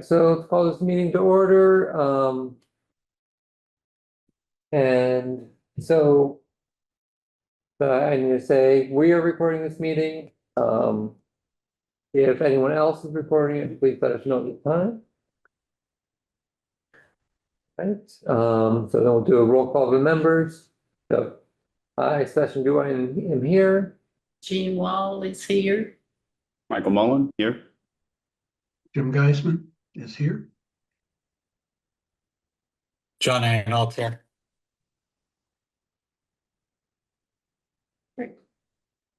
so let's call this meeting to order. And so I need to say we are recording this meeting. If anyone else is recording it, please let us know at the time. Right, so then we'll do a roll call of the members. So I, Sebastian Duane, am here. Jean Wall is here. Michael Mullen here. Jim Geisman is here. John Anhalt here.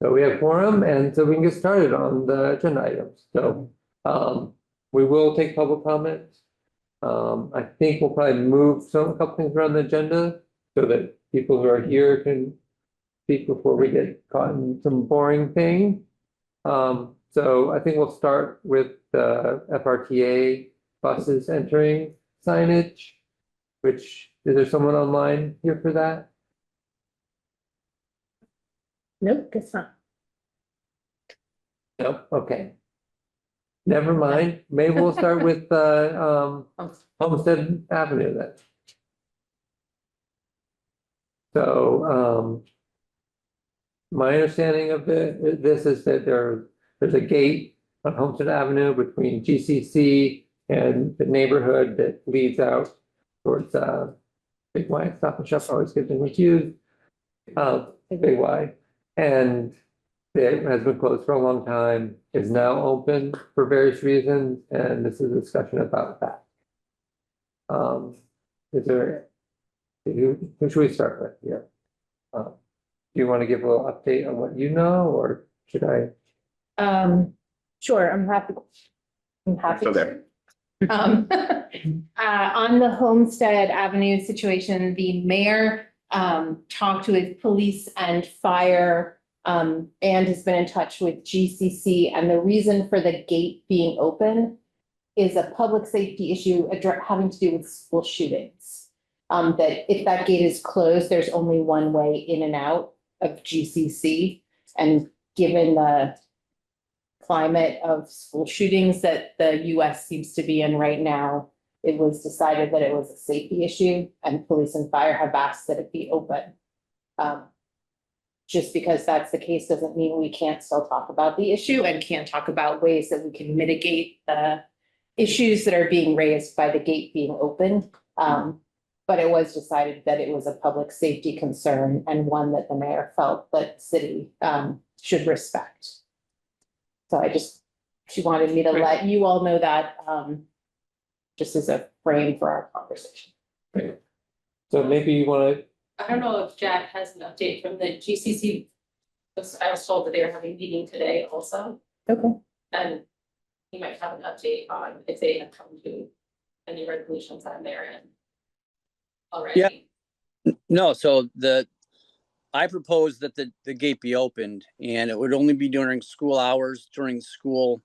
So we have quorum, and so we can get started on the agenda items. So we will take public comments. I think we'll probably move a couple things around the agenda so that people who are here can speak before we get caught in some boring thing. So I think we'll start with the FRTA buses entering signage, which, is there someone online here for that? Nope, guess not. No, okay. Never mind, maybe we'll start with Homestead Avenue then. So my understanding of this is that there's a gate on Homestead Avenue between GCC and the neighborhood that leads out towards Big Y Stop and Shop, always gets them confused. Big Y, and it has been closed for a long time, is now open for various reasons, and this is a discussion about that. Is there, who should we start with here? Do you want to give a little update on what you know, or should I? Sure, I'm happy. Still there. On the Homestead Avenue situation, the mayor talked with police and fire and has been in touch with GCC, and the reason for the gate being open is a public safety issue having to do with school shootings. That if that gate is closed, there's only one way in and out of GCC, and given the climate of school shootings that the US seems to be in right now, it was decided that it was a safety issue, and police and fire have asked that it be open. Just because that's the case doesn't mean we can't still talk about the issue and can't talk about ways that we can mitigate the issues that are being raised by the gate being open. But it was decided that it was a public safety concern and one that the mayor felt that the city should respect. So she wanted me to let you all know that just as a frame for our conversation. Great. So maybe you want to. I don't know if Jack has an update from the GCC. I was told that they were having a meeting today also. Okay. And he might have an update on if they have come to any resolutions on their end already. Yeah. No, so I proposed that the gate be opened, and it would only be during school hours, when school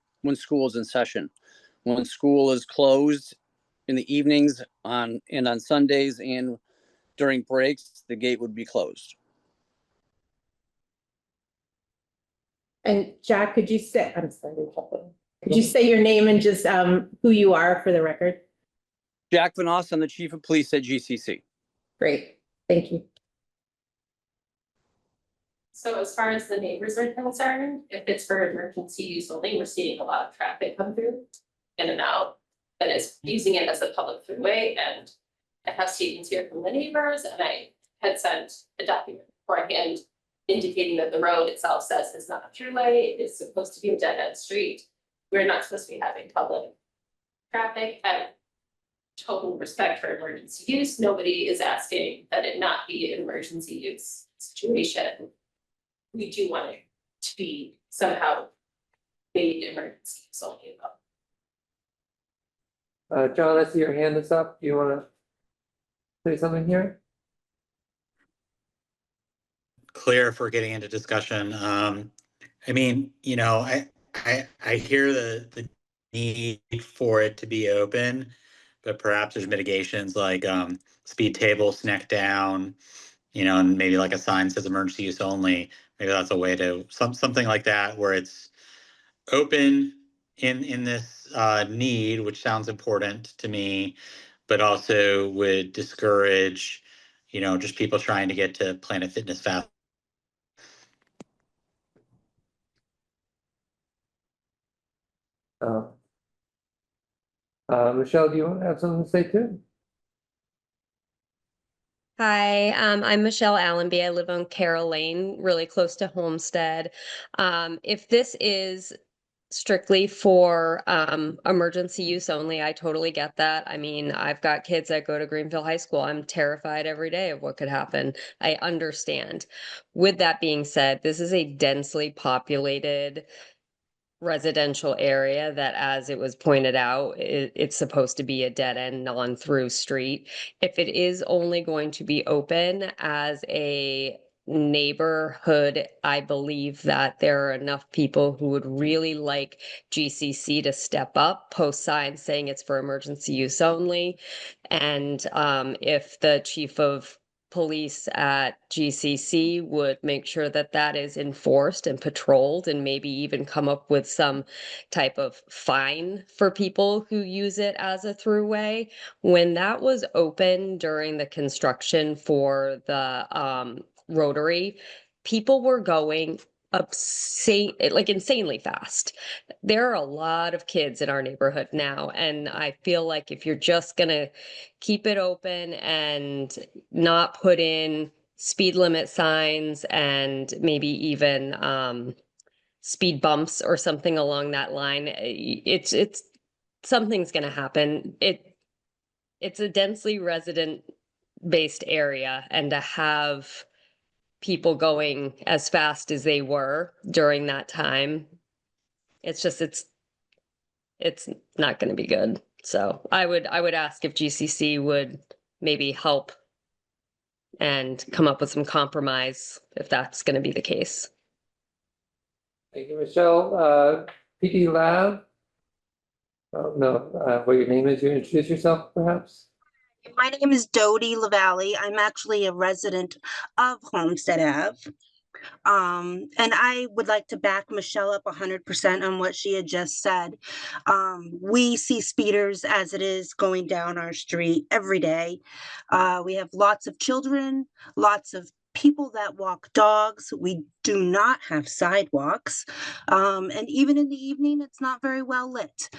is in session. When school is closed in the evenings and on Sundays and during breaks, the gate would be closed. And Jack, could you say, I'm sorry, could you say your name and just who you are for the record? Jack Vanoss, I'm the chief of police at GCC. Great, thank you. So as far as the neighbors are concerned, if it's for emergency use only, we're seeing a lot of traffic come through in and out. That is using it as a public throughway, and I have statements here from the neighbors, and I had sent a document beforehand indicating that the road itself says it's not a throughway, it is supposed to be a dead end street. We're not supposed to be having public traffic. At total respect for emergency use, nobody is asking that it not be an emergency use situation. We do want it to be somehow made emergency use only though. John, I see your hand is up. Do you want to say something here? Clear if we're getting into discussion. I mean, I hear the need for it to be open, but perhaps there's mitigations like speed table, snack down, and maybe like a sign says emergency use only. Maybe that's a way to something like that where it's open in this need, which sounds important to me, but also would discourage, just people trying to get to Planet Fitness fast. Uh, Michelle, do you want to have something to say too? Hi, I'm Michelle Allenby. I live on Carroll Lane, really close to Homestead. If this is strictly for emergency use only, I totally get that. I mean, I've got kids that go to Greenfield High School. I'm terrified every day of what could happen. I understand. With that being said, this is a densely populated residential area that, as it was pointed out, it's supposed to be a dead end non-through street. If it is only going to be open as a neighborhood, I believe that there are enough people who would really like GCC to step up, post signs saying it's for emergency use only. And if the chief of police at GCC would make sure that that is enforced and patrolled, and maybe even come up with some type of fine for people who use it as a throughway. When that was open during the construction for the Rotary, people were going insanely fast. There are a lot of kids in our neighborhood now, and I feel like if you're just gonna keep it open and not put in speed limit signs and maybe even speed bumps or something along that line, it's something's gonna happen. It's a densely resident based area, and to have people going as fast as they were during that time, it's not going to be good. So I would ask if GCC would maybe help and come up with some compromise if that's going to be the case. Thank you, Michelle. PD Lab? Oh, no, what your name is, you introduce yourself perhaps? My name is Dodie LaValle. I'm actually a resident of Homestead Ave. And I would like to back Michelle up 100% on what she had just said. We see speeders as it is going down our street every day. We have lots of children, lots of people that walk dogs. We do not have sidewalks. And even in the evening, it's not very well lit.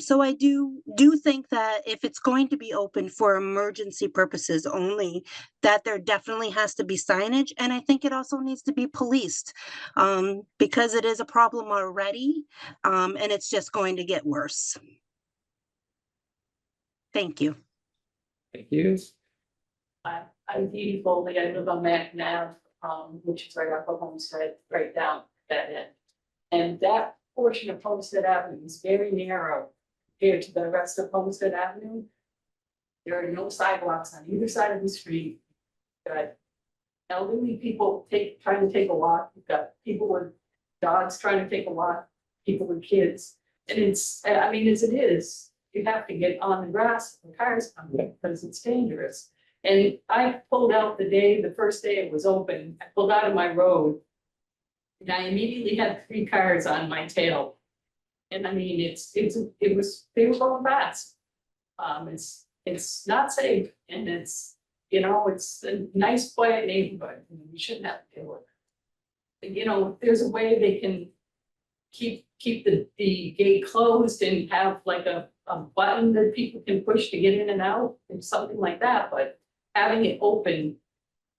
So I do think that if it's going to be open for emergency purposes only, that there definitely has to be signage. And I think it also needs to be policed, because it is a problem already, and it's just going to get worse. Thank you. Thank you. I'm Dee Foley. I live on Mac Nav, which is right off of Homestead, right down that end. And that portion of Homestead Avenue is very narrow compared to the rest of Homestead Avenue. There are no sidewalks on either side of the street. You've got elderly people trying to take a walk. You've got people with dogs trying to take a walk, people with kids. And it's, I mean, as it is, you have to get on the grass when cars come in because it's dangerous. And I pulled out the first day it was open, I pulled out of my road. And I immediately had 3 cars on my tail. And I mean, they were going fast. It's not safe, and it's a nice quiet neighborhood, and we shouldn't have to deal with it. If there's a way they can keep the gate closed and have like a button that people can push to get in and out and something like that, but having it open,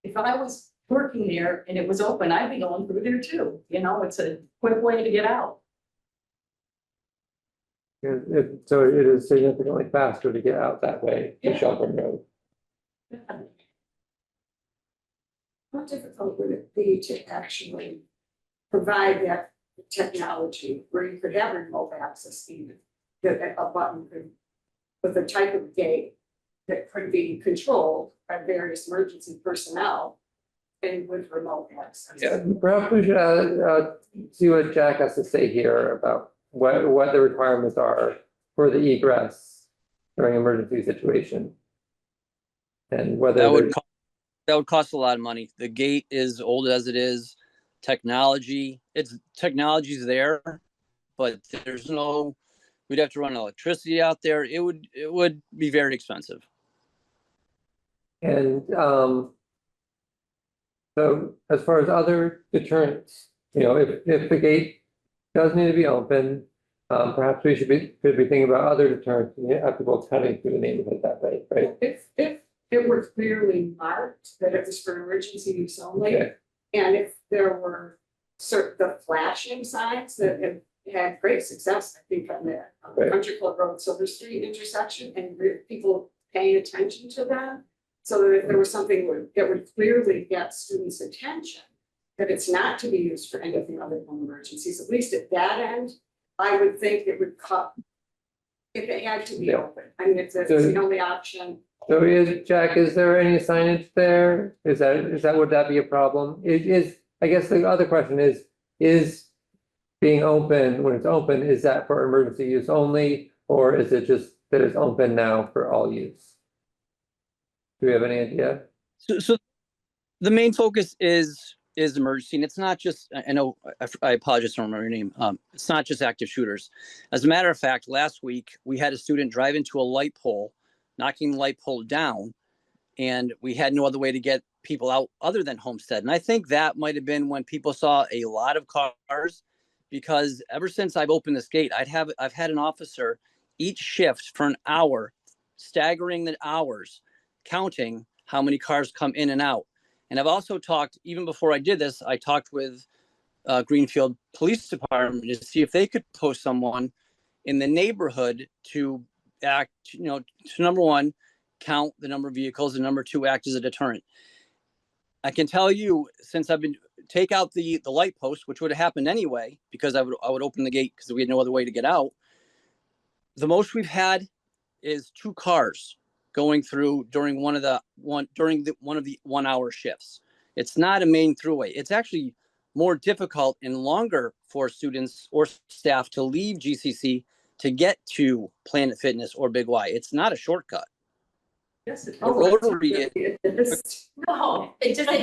if I was working there and it was open, I'd be going through there too. It's a quick way to get out. So it is significantly faster to get out that way to Shelburne Road. How difficult would it be to actually provide that technology where you could have remote access, even that a button could, with a type of gate that could be controlled by various emergency personnel and with remote access? Yeah, perhaps we should see what Jack has to say here about what the requirements are for the egress during emergency situation. And whether that would cost a lot of money. The gate is old as it is. Technology's there, but we'd have to run electricity out there. It would be very expensive. And so as far as other deterrents, if the gate does need to be open, perhaps we could be thinking about other deterrents, have people cutting through the neighborhood that way, right? If it were clearly marked that it was for emergency use only, Okay. and if there were the flashing signs that have had great success, I think, on the Right. Country Club Road, Silver Street intersection, and people paying attention to them. So that if there was something that would clearly get students' attention, that it's not to be used for anything other than emergencies, at least at that end, I would think it would cut. If it had to be Yeah. open, I mean, it's the only option. So Jack, is there any signage there? Would that be a problem? I guess the other question is being open, when it's open, is that for emergency use only? Or is it just that it's open now for all use? Do we have any idea? So the main focus is emergency, and it's not just, I know, I apologize, I don't remember your name. It's not just active shooters. As a matter of fact, last week, we had a student drive into a light pole, knocking the light pole down, and we had no other way to get people out other than Homestead. And I think that might have been when people saw a lot of cars, because ever since I've opened this gate, I've had an officer each shift for an hour, staggering the hours, counting how many cars come in and out. And I've also talked, even before I did this, I talked with Greenfield Police Department to see if they could post someone in the neighborhood to act, to number one, count the number of vehicles, and number two, act as a deterrent. I can tell you, since I've been take out the light post, which would have happened anyway, because I would open the gate because we had no other way to get out. The most we've had is 2 cars going through during one of the 1 hour shifts. It's not a main throughway. It's actually more difficult and longer for students or staff to leave GCC to get to Planet Fitness or Big Y. It's not a shortcut. Yes, it's. The rotary No, it just,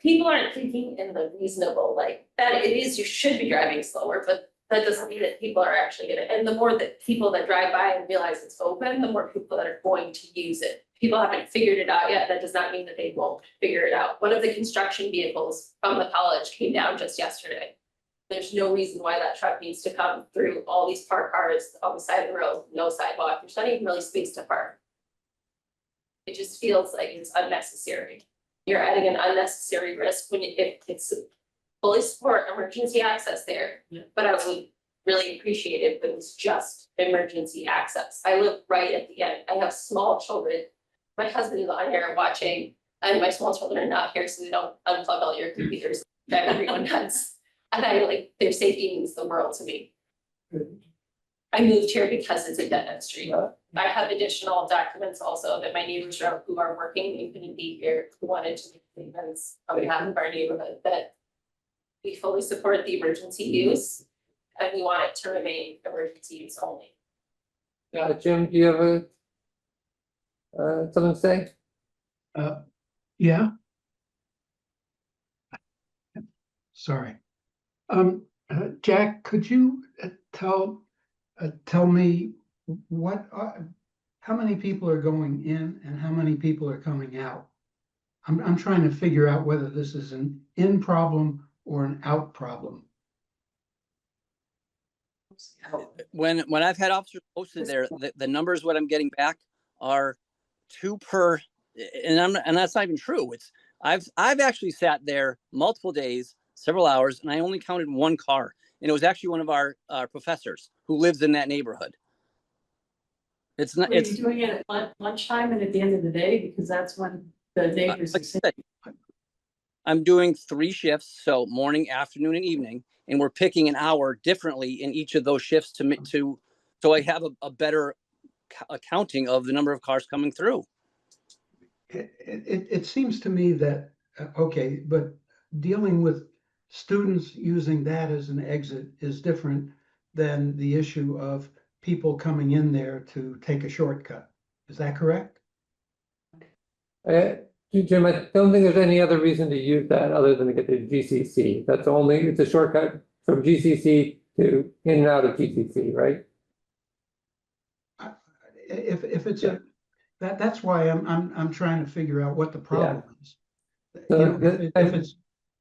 people aren't thinking in the reasonable, like, that it is, you should be driving slower, but that doesn't mean that people are actually gonna, and the more that people that drive by and realize it's open, the more people that are going to use it. People haven't figured it out yet, that does not mean that they won't figure it out. One of the construction vehicles from the college came down just yesterday. There's no reason why that truck needs to come through all these parked cars on the side of the road, no sidewalk, there's not even really space to park. It just feels like it's unnecessary. You're adding an unnecessary risk when if it's fully support emergency access there. Yeah. But I would really appreciate it if it was just emergency access. I live right at the end. I have small children. My husband is on here watching, and my small children are not here, so they don't unplug all your computers, drive everyone nuts. And their safety means the world to me. I moved here because it's a dead end street. I have additional documents also that my neighbors who are working and couldn't be here, who wanted to make statements on behalf of our neighborhood that we fully support the emergency use and we want it to remain emergency use only. Jim, do you have something to say? Yeah. Sorry. Jack, could you tell me how many people are going in and how many people are coming out? I'm trying to figure out whether this is an in problem or an out problem. When I've had officers posted there, the numbers what I'm getting back are 2 per, and that's not even true. I've actually sat there multiple days, several hours, and I only counted 1 car, and it was actually one of our professors who lives in that neighborhood. It's not. Are you doing it at lunchtime and at the end of the day, because that's when the neighbors. Like I said, I'm doing 3 shifts, so morning, afternoon, and evening, and we're picking an hour differently in each of those shifts so I have a better accounting of the number of cars coming through. It seems to me that, okay, but dealing with students using that as an exit is different than the issue of people coming in there to take a shortcut. Is that correct? Jim, I don't think there's any other reason to use that other than to get to GCC. It's a shortcut from GCC to in and out of GCC, right? If it's Yeah. that's why I'm trying to figure out what the problem is. So You know, the- if it's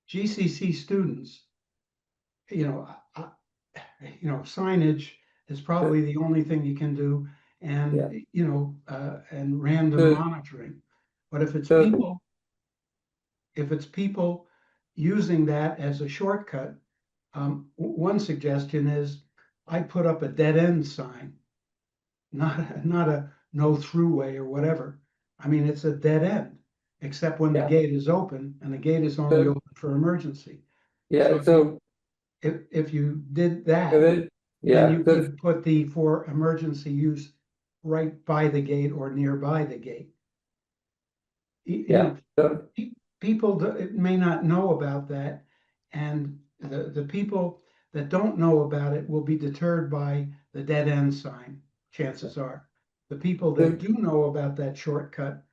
GCC students, you know, signage is probably the only thing you can do, and, Yeah. and random So- monitoring. But if it's So- people using that as a shortcut, one suggestion is I put up a dead end sign, not a no throughway or whatever. I mean, it's a dead end, except when the Yeah. gate is open, and the gate is only So- open for emergency. Yeah, so, If you did that, then then you so- could put the for emergency use right by the gate or nearby the gate. You Yeah. know, so, people may not know about that, and the people that don't know about it will be deterred by the dead end sign, chances are. The people that do know about that shortcut,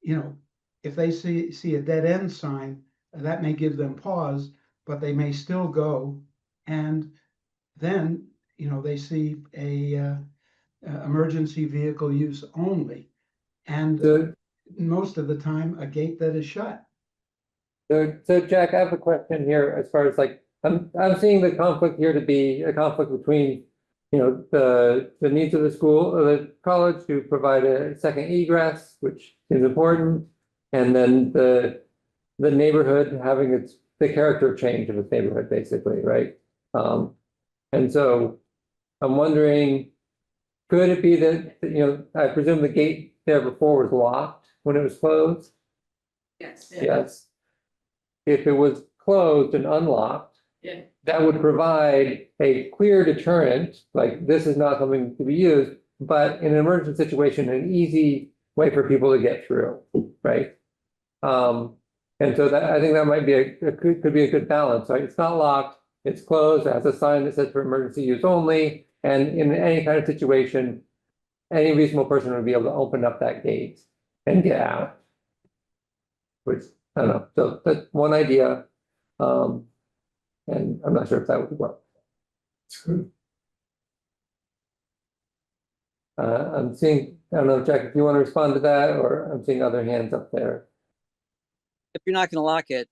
if they see a dead end sign, that may give them pause, but they may still go. And then, they see a emergency vehicle use only. And so, most of the time, a gate that is shut. so Jack, I have a question here as far as like, I'm seeing the conflict here to be a conflict between, the needs of the school, or the college to provide a second egress, which is important. And then the neighborhood having the character change of its neighborhood, basically, right? And so I'm wondering, could it be that, I presume the gate there before was locked when it was closed? Yes. Yes. If it was closed and unlocked, Yeah. that would provide a clear deterrent, like this is not something to be used, but in an emergency situation, an easy way for people to get through, right? And so that, I think that might be could be a good balance, right? It's not locked, it's closed, it has a sign that says for emergency use only, and in any kind of situation, any reasonable person would be able to open up that gate and get out. Which, I don't know, so that's one idea. And I'm not sure if that would work. I'm seeing, I don't know, Jack, if you want to respond to that, or I'm seeing other hands up there. If you're not gonna lock it,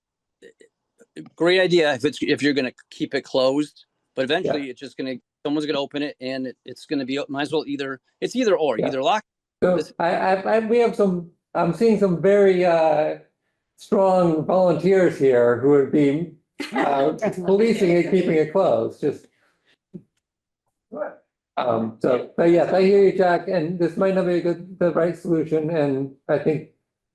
great idea if you're gonna keep it closed, but eventually someone's gonna open it and it's gonna be, might as well it's either or, Yeah. either lock. So we have I'm seeing some very strong volunteers here who would be policing it, keeping it closed, just. But yes, I hear you, Jack, and this might not be the right solution, and I think,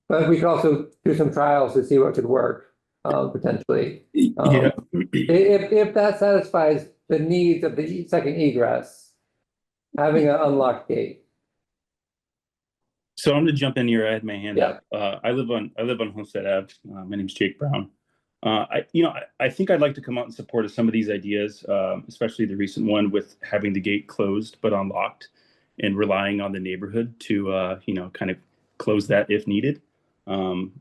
but we could also do some trials to see what could work, potentially. Yeah. If that satisfies the needs of the second egress, having an unlocked gate. So I'm gonna jump in here. I had my hand Yeah. up. I live on Homestead Ave. My name's Jake Brown. I think I'd like to come out in support of some of these ideas, especially the recent one with having the gate closed but unlocked, and relying on the neighborhood to kind of close that if needed.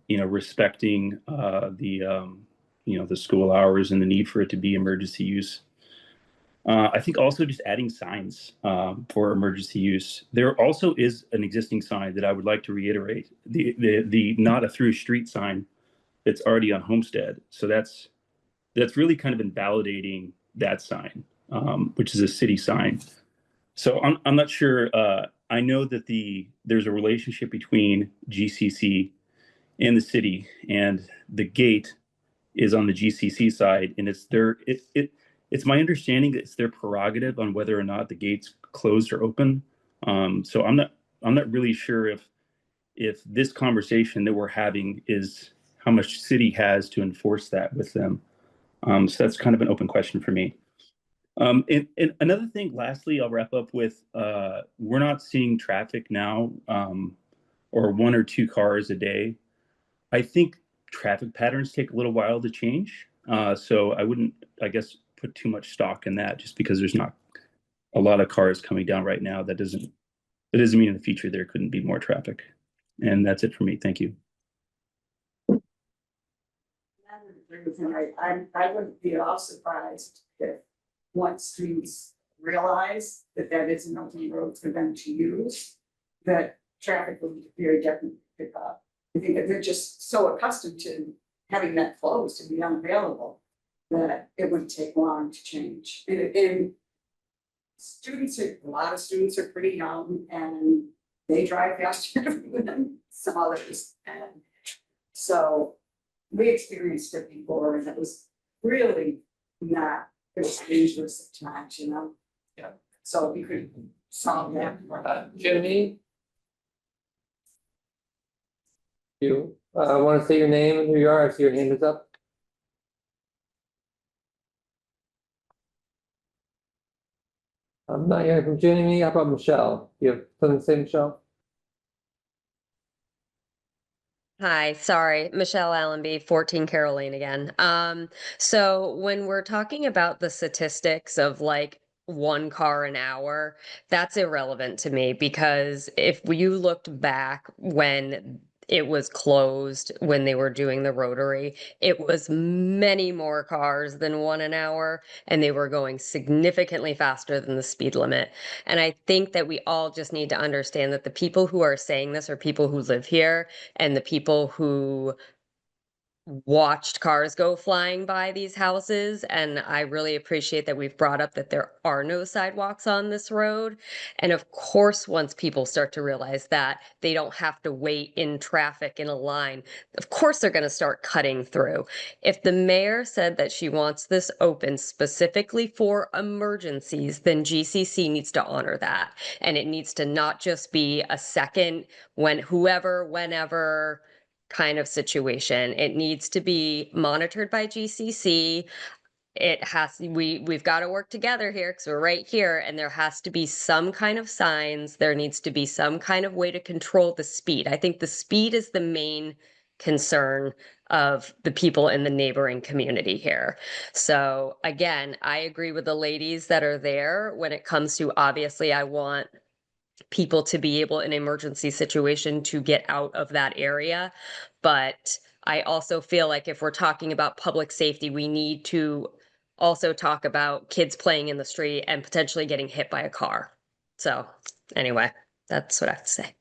Respecting the school hours and the need for it to be emergency use. I think also just adding signs for emergency use. There also is an existing sign that I would like to reiterate, the not a through street sign that's already on Homestead. So that's really kind of invalidating that sign, which is a city sign. So I'm not sure. I know that there's a relationship between GCC and the city, and the gate is on the GCC side, and it's my understanding that it's their prerogative on whether or not the gate's closed or open. So I'm not really sure if this conversation that we're having is how much city has to enforce that with them. So that's kind of an open question for me. And another thing, lastly, I'll wrap up with, we're not seeing traffic now, or 1 or 2 cars a day. I think traffic patterns take a little while to change. So I wouldn't, I guess, put too much stock in that just because there's not a lot of cars coming down right now. That doesn't mean in the future there couldn't be more traffic. And that's it for me. Thank you. I wouldn't be at all surprised if once students realize that that is an open road for them to use, that traffic will very definitely pick up. I think that they're just so accustomed to having that closed and be unavailable that it wouldn't take long to change. And a lot of students are pretty young and they drive faster than some others. And so we experienced it before and it was really not, it was dangerous at times, you know? Yeah. So we could solve that. Jimmy? You, want to say your name and who you are? I see your hand is up. I'm not hearing from Jimmy. How about Michelle? You have something to say, Michelle? Hi, sorry, Michelle Allenby, 14 Carol Lane again. So when we're talking about the statistics of like 1 car an hour, that's irrelevant to me because if you looked back when it was closed, when they were doing the rotary, it was many more cars than 1 an hour, and they were going significantly faster than the speed limit. And I think that we all just need to understand that the people who are saying this are people who live here and the people who watched cars go flying by these houses. And I really appreciate that we've brought up that there are no sidewalks on this road. And of course, once people start to realize that they don't have to wait in traffic in a line, of course they're going to start cutting through. If the mayor said that she wants this open specifically for emergencies, then GCC needs to honor that. And it needs to not just be a second when whoever, whenever kind of situation. It needs to be monitored by GCC. We've got to work together here because we're right here, and there has to be some kind of signs. There needs to be some kind of way to control the speed. I think the speed is the main concern of the people in the neighboring community here. So again, I agree with the ladies that are there when it comes to, obviously, I want people to be able in an emergency situation to get out of that area. But I also feel like if we're talking about public safety, we need to also talk about kids playing in the street and potentially getting hit by a car. So anyway, that's what I have to say.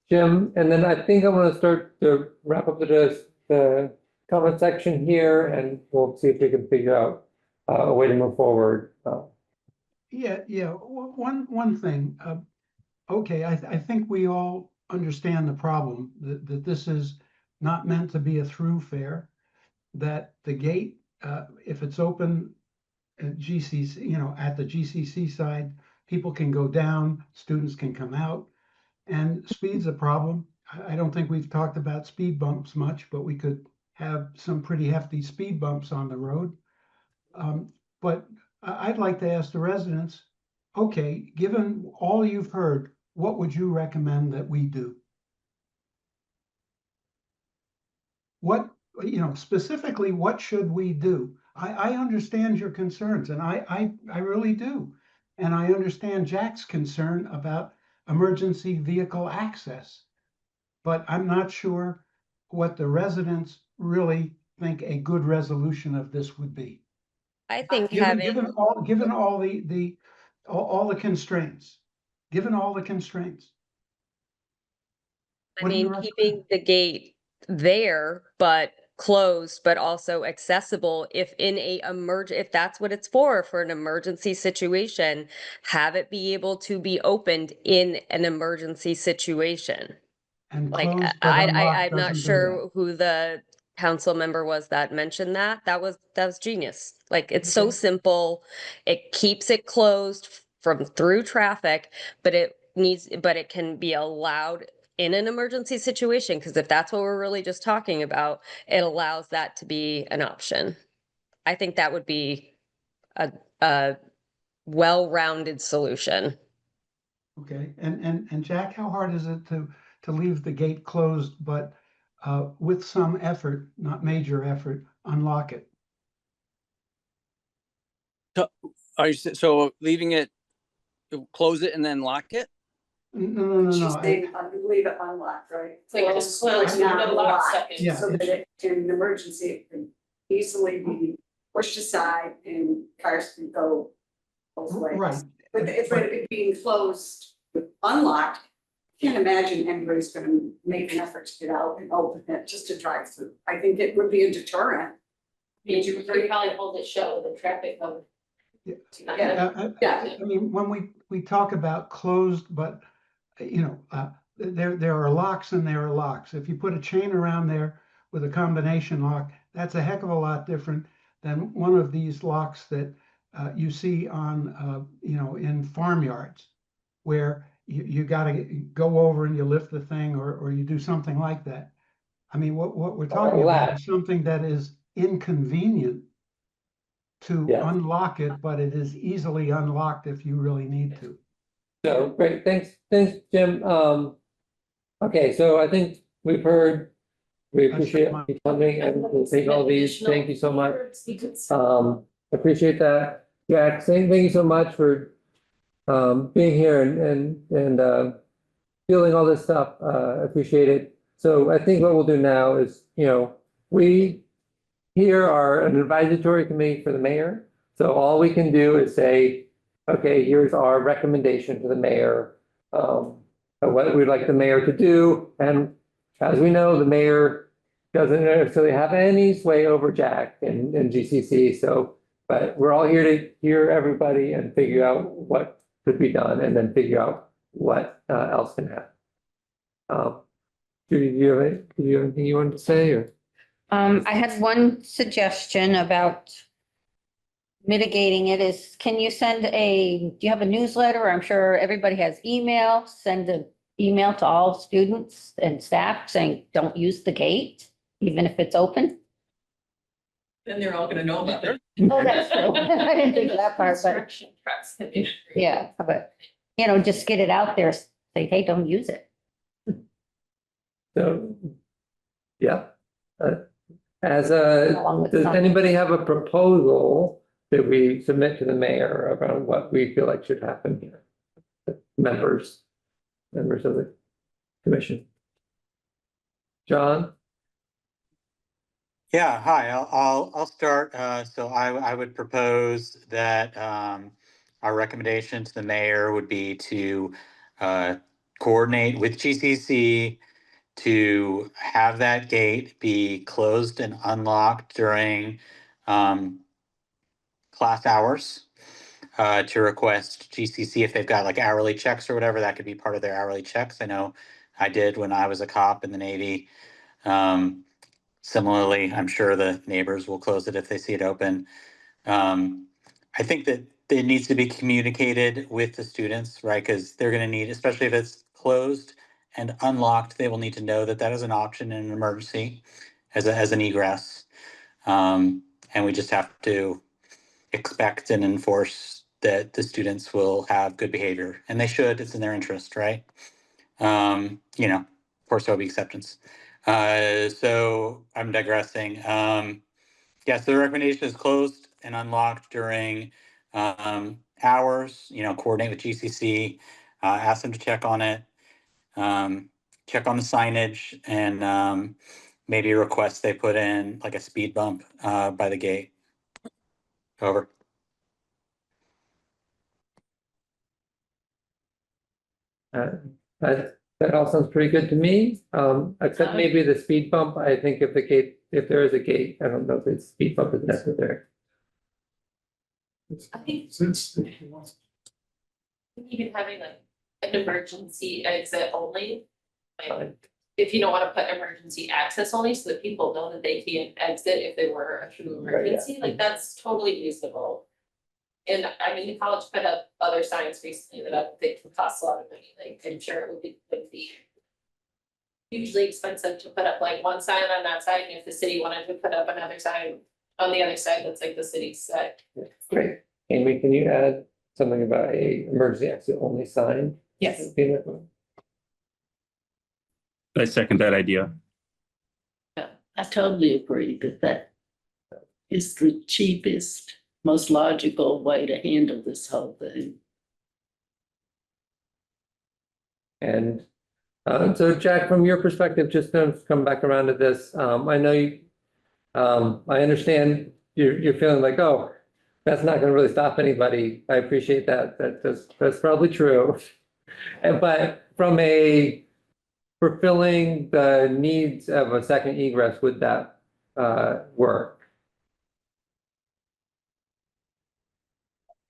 Jim, and then I think I'm gonna start to wrap up the comment section here and we'll see if we can figure out a way to move forward. Yeah, one thing, okay, I think we all understand the problem, that this is not meant to be a throughfare, that the gate, if it's open at GCC, you know, at the GCC side, people can go down, students can come out, and speed's a problem. I don't think we've talked about speed bumps much, but we could have some pretty hefty speed bumps on the road. But I'd like to ask the residents, okay, given all you've heard, what would you recommend that we do? What, you know, specifically, what should we do? I understand your concerns, and I really do. And I understand Jack's concern about emergency vehicle access. But I'm not sure what the residents really think a good resolution of this would be. I think Given all the constraints, given all the constraints. I What do you mean, recommend? keeping the gate there, but closed, but also accessible if if that's what it's for an emergency situation, have it be able to be opened in an emergency situation. And Like, closed but unlocked I'm not doesn't do sure who the council member was that mentioned that. That was genius. Like, it's so Okay. simple. It keeps it closed from through traffic, but it can be allowed in an emergency situation, because if that's what we're really just talking about, it allows that to be an option. I think that would be a well-rounded solution. Okay, and Jack, how hard is it to leave the gate closed, but with some effort, not major effort, unlock it? So leaving it, close it and then lock it? No. She's saying, leave it unlocked, right? It's like just close, Right now, you get a lot of locked, seconds. Yeah. So that in an emergency, it can easily be pushed aside and cars can go both ways. Right. But if it being closed, unlocked, can't imagine anybody's gonna make an effort to get out and open it just to drive through. I think it would be a deterrent. You could probably hold it shut with the traffic code. Yeah. Yeah. Yeah. I mean, when we talk about closed, but, you know, there are locks and there are locks. If you put a chain around there with a combination lock, that's a heck of a lot different than one of these locks that you see on, you know, in farmyards, where you gotta go over and you lift the thing or you do something like that. I mean, what we're talking about is something that is inconvenient to Yeah. unlock it, but it is easily unlocked if you really need to. So, great, thanks, Jim. Okay, so I think we've heard, we That's appreciate my- you coming and we'll take all these, thank you so much. Additional- Appreciate that. Jack, thank you so much for being here and feeling all this stuff. Appreciate it. So I think what we'll do now is, you know, we here are an advisory committee for the mayor. So all we can do is say, okay, here's our recommendation to the mayor, of what we'd like the mayor to do. And as we know, the mayor doesn't necessarily have any sway over Jack and GCC. So, but we're all here to hear everybody and figure out what could be done and then figure out what else can happen. Judy, do you have anything you wanted to say or? I had one suggestion about mitigating it is, can you send do you have a newsletter? I'm sure everybody has email, send an email to all students and staff saying, don't use the gate, even if it's open. Then they're all gonna know about it. Oh, that's true. I didn't think of that part, but Construction trucks. yeah, but, you know, just get it out there, say, hey, don't use it. So, yeah. Does anybody have a proposal that we submit to the mayor around what we feel like should happen here? Members of the commission. John? Yeah, hi, I'll start. So I would propose that our recommendation to the mayor would be to coordinate with GCC to have that gate be closed and unlocked during class hours. To request GCC if they've got like hourly checks or whatever, that could be part of their hourly checks. I know I did when I was a cop in the Navy. Similarly, I'm sure the neighbors will close it if they see it open. I think that it needs to be communicated with the students, right? Because they're going to need, especially if it's closed and unlocked, they will need to know that that is an option in an emergency as an egress. And we just have to expect and enforce that the students will have good behavior, and they should. It's in their interest, right? You know, of course, there'll be exceptions. So I'm digressing. Yes, the recommendation is closed and unlocked during hours. You know, coordinate with GCC, ask them to check on it, check on the signage, and maybe request they put in like a speed bump by the gate. Over. That all sounds pretty good to me, except maybe the speed bump. I think if there is a gate, I don't know if the speed bump is necessary. I think even having like an emergency exit only. Like, if you don't want to put emergency access only, so that people know that they can't exit if there were a true emergency, like that's totally reasonable. And I mean, the college put up other signs recently that I think can cost a lot of money, like I'm sure it would be hugely expensive to put up like one sign on that side, and if the city wanted to put up another sign on the other side, that's like the city's side. Great. Amy, can you add something about a emergency exit only sign? Yes. I second that idea. I totally agree that is the cheapest, most logical way to handle this whole thing. And so Jack, from your perspective, just to come back around to this, I know you, I understand you're feeling like, oh, that's not gonna really stop anybody. I appreciate that. That's probably true. But from fulfilling the needs of a second egress, would that work?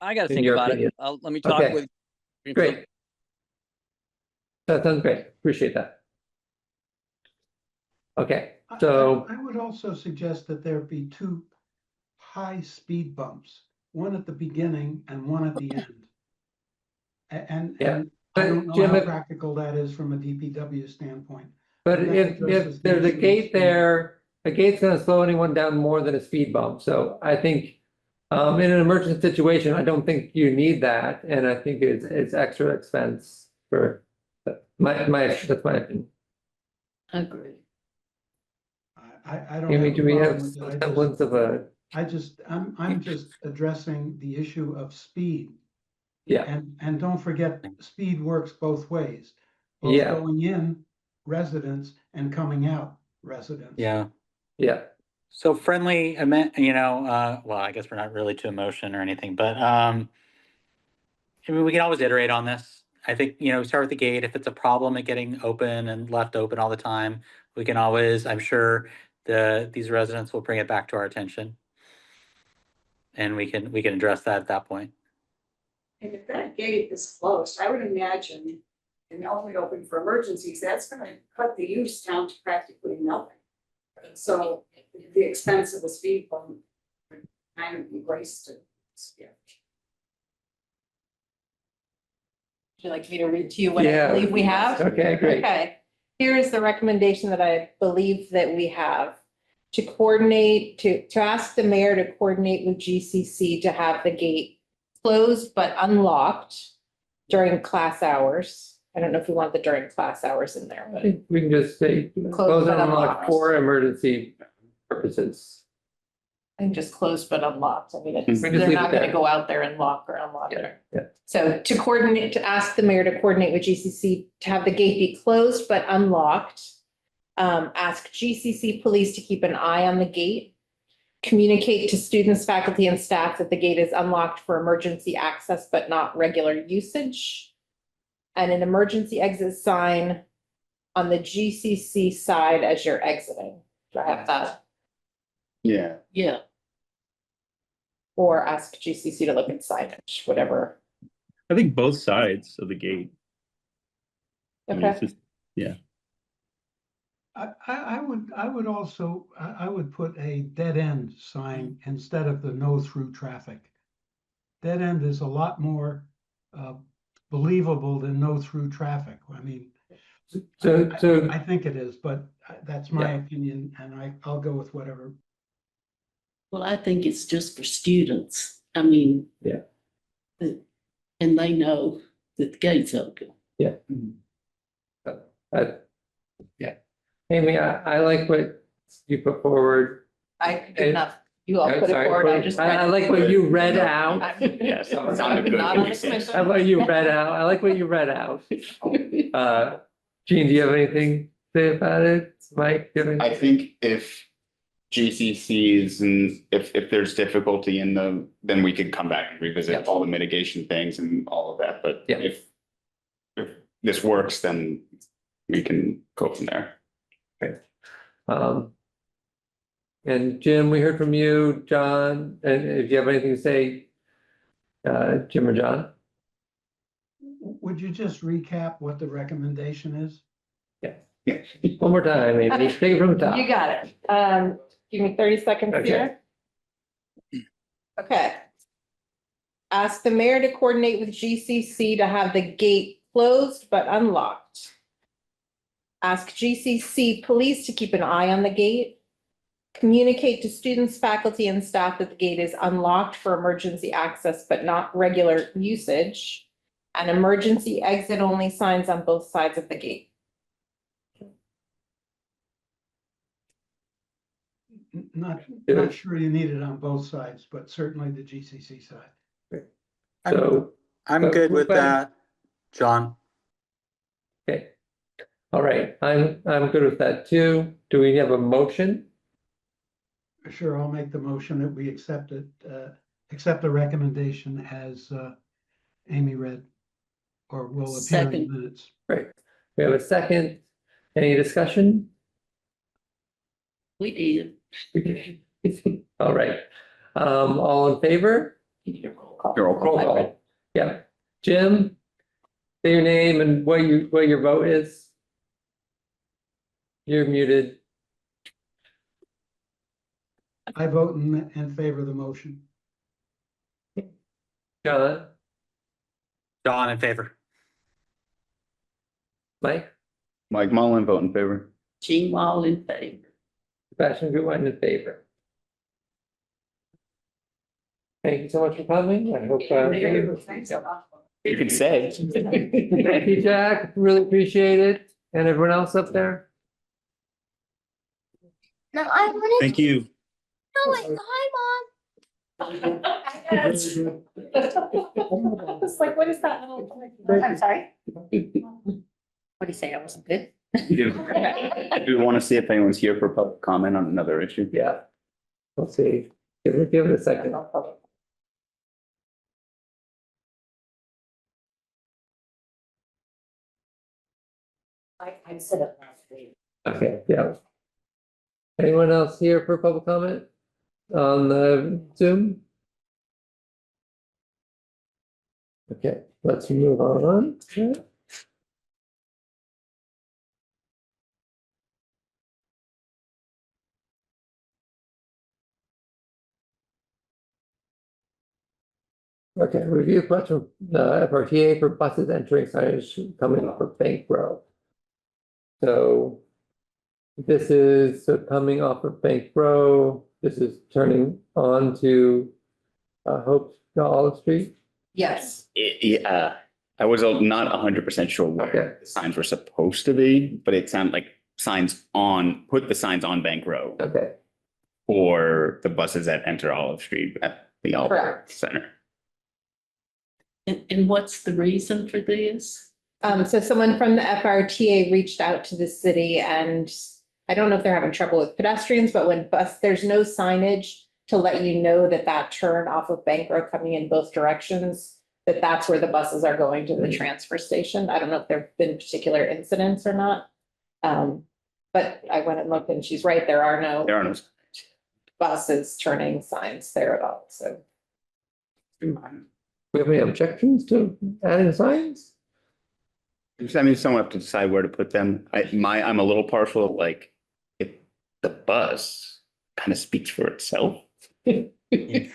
I gotta In think your about it. opinion. Let me talk Okay. with. Great. That sounds great. Appreciate that. Okay, so, I would also suggest that there be two high speed bumps, one at the beginning and one at the end. And Yeah. I don't know Jim, how if- practical that is from a DPW standpoint. but that addresses if the there's a issue of gate speed. there, a gate's gonna slow anyone down more than a speed bump. So I think in an emergency situation, I don't think you need that. And I think it's extra expense for that's my opinion. Agree. I don't Amy, have do a we have problem with some it. semblance of a, I'm just addressing the issue of speed. yeah, And don't forget, speed works both ways. Both Yeah. going in residents and coming out residents. Yeah. yeah. So friendly, well, I guess we're not really to a motion or anything, but, I mean, we can always iterate on this. I think, start with the gate. If it's a problem at getting open and left open all the time, we can always, I'm sure these residents will bring it back to our attention. And we can address that at that point. And if that gate is closed, I would imagine, and only open for emergencies, that's gonna cut the use down to practically nothing. So the expense of the speed bump would kind of be wasted. Yeah. Would you like me to read to you what I Yeah. believe we have? Okay, great. Okay, here is the recommendation that I believe that we have. To coordinate, to ask the mayor to coordinate with GCC to have the gate closed but unlocked during class hours. I don't know if we want the during class hours in there, I but think we can just say close but and unlock unlocked. for emergency purposes. I think just closed but unlocked. I mean, We just they're leave not it gonna there. go out there and lock or unlock it. Yeah. So to coordinate, to ask the mayor to coordinate with GCC to have the gate be closed but unlocked. Ask GCC police to keep an eye on the gate. Communicate to students, faculty, and staff that the gate is unlocked for emergency access but not regular usage. And an emergency exit sign on the GCC side as you're exiting. Do I have that? Yeah. Yeah. Or ask GCC to look at signage, whatever. I think both sides of the gate. I mean, Okay. it's just- yeah. I would also, I would put a dead end sign instead of the no through traffic. Dead end is a lot more believable than no through traffic. I mean, So, I think it is, but that's my Yeah. opinion, and I'll go with whatever. Well, I think it's just for students. I mean. Yeah. And they know that the gate's open. yeah. Amy, I like what you put forward. I And- did not, you all I'm put it sorry, forward, I just. I like what you read out. Yeah, so it sounded good. Not on the commission. I like you read out. I like what you read out. Gene, do you have anything to say about it? Mike, do you have anything? I think if GCCs and if there's difficulty in then we could come back and revisit Yeah. all the mitigation things and all of that, but Yeah. if this works, then we can go from there. And Jim, we heard from you, John, and if you have anything to say, Jim or John? Would you just recap what the recommendation is? Yeah. One more time, maybe. Take it from the top. You got it. Give me 30 seconds Okay. here. Okay. Ask the mayor to coordinate with GCC to have the gate closed but unlocked. Ask GCC police to keep an eye on the gate. Communicate to students, faculty, and staff that the gate is unlocked for emergency access but not regular usage. And emergency exit only signs on both sides of the gate. Not sure you need it on both sides, but certainly the GCC side. So, I'm good with but- that, John. okay. All right, I'm good with that too. Do we have a motion? Sure, I'll make the motion that we accept it, accept the recommendation as Amy read, or will appear in the Second. minutes. Great. We have a second. Any discussion? We did. All right. All in favor? Roll Roll call. Yeah. Jim? Say your name and what your vote is. You're muted. I vote in favor of the motion. John? John in favor. Mike? Mike Mullin, vote in favor. Jean Wall in favor. Sebastian Goodwin in favor. Thank you so much for coming. I hope. Thanks a lot. You could say. Thank you, Jack. Really appreciate it. And everyone else up there? No, I wanted Thank you. to know, hi, Mom. It's like, what is that? I'm sorry. What do you say? I wasn't good? Do we want to see if anyone's here for public comment on another issue? Yeah. We'll see. Give it a second. I said it last week. Okay, yeah. Anyone else here for public comment on the Zoom? Okay, let's move on. Okay, review question, FRTA for buses entering signage coming off of Bank Row. So this is coming off of Bank Row. This is turning on to Hope to Olive Street. Yes. Yeah, I was not 100% sure Okay. where the signs were supposed to be, but it sounded like put the signs on Bank Row Okay, for the buses that enter Olive Street at the Olive Correct. Center. And what's the reason for this? So someone from the FRTA reached out to the city and I don't know if they're having trouble with pedestrians, but there's no signage to let you know that that turn off of Bank Road coming in both directions, that's where the buses are going to the transfer station. I don't know if there've been particular incidents or not. But I went and looked and she's right, there are no buses turning signs there at all, so. we have any objections to adding signs? I mean, someone have to decide where to put them. I'm a little partial, like, if the bus kind of speaks for itself.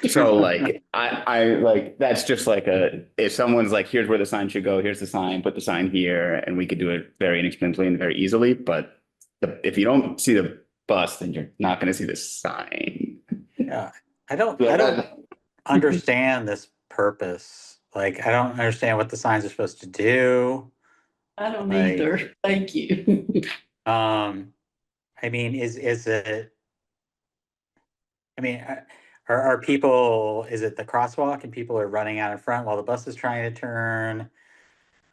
So like, I like, that's just like if someone's like, here's where the sign should go, here's the sign, put the sign here, and we could do it very inexpensively and very easily, but if you don't see the bus, then you're not gonna see the sign. Yeah, I don't understand this purpose. Like, I don't understand what the signs are supposed to do. I don't Like- either. Thank you. I mean, is it? I mean, are people, is it the crosswalk and people are running out in front while the bus is trying to turn?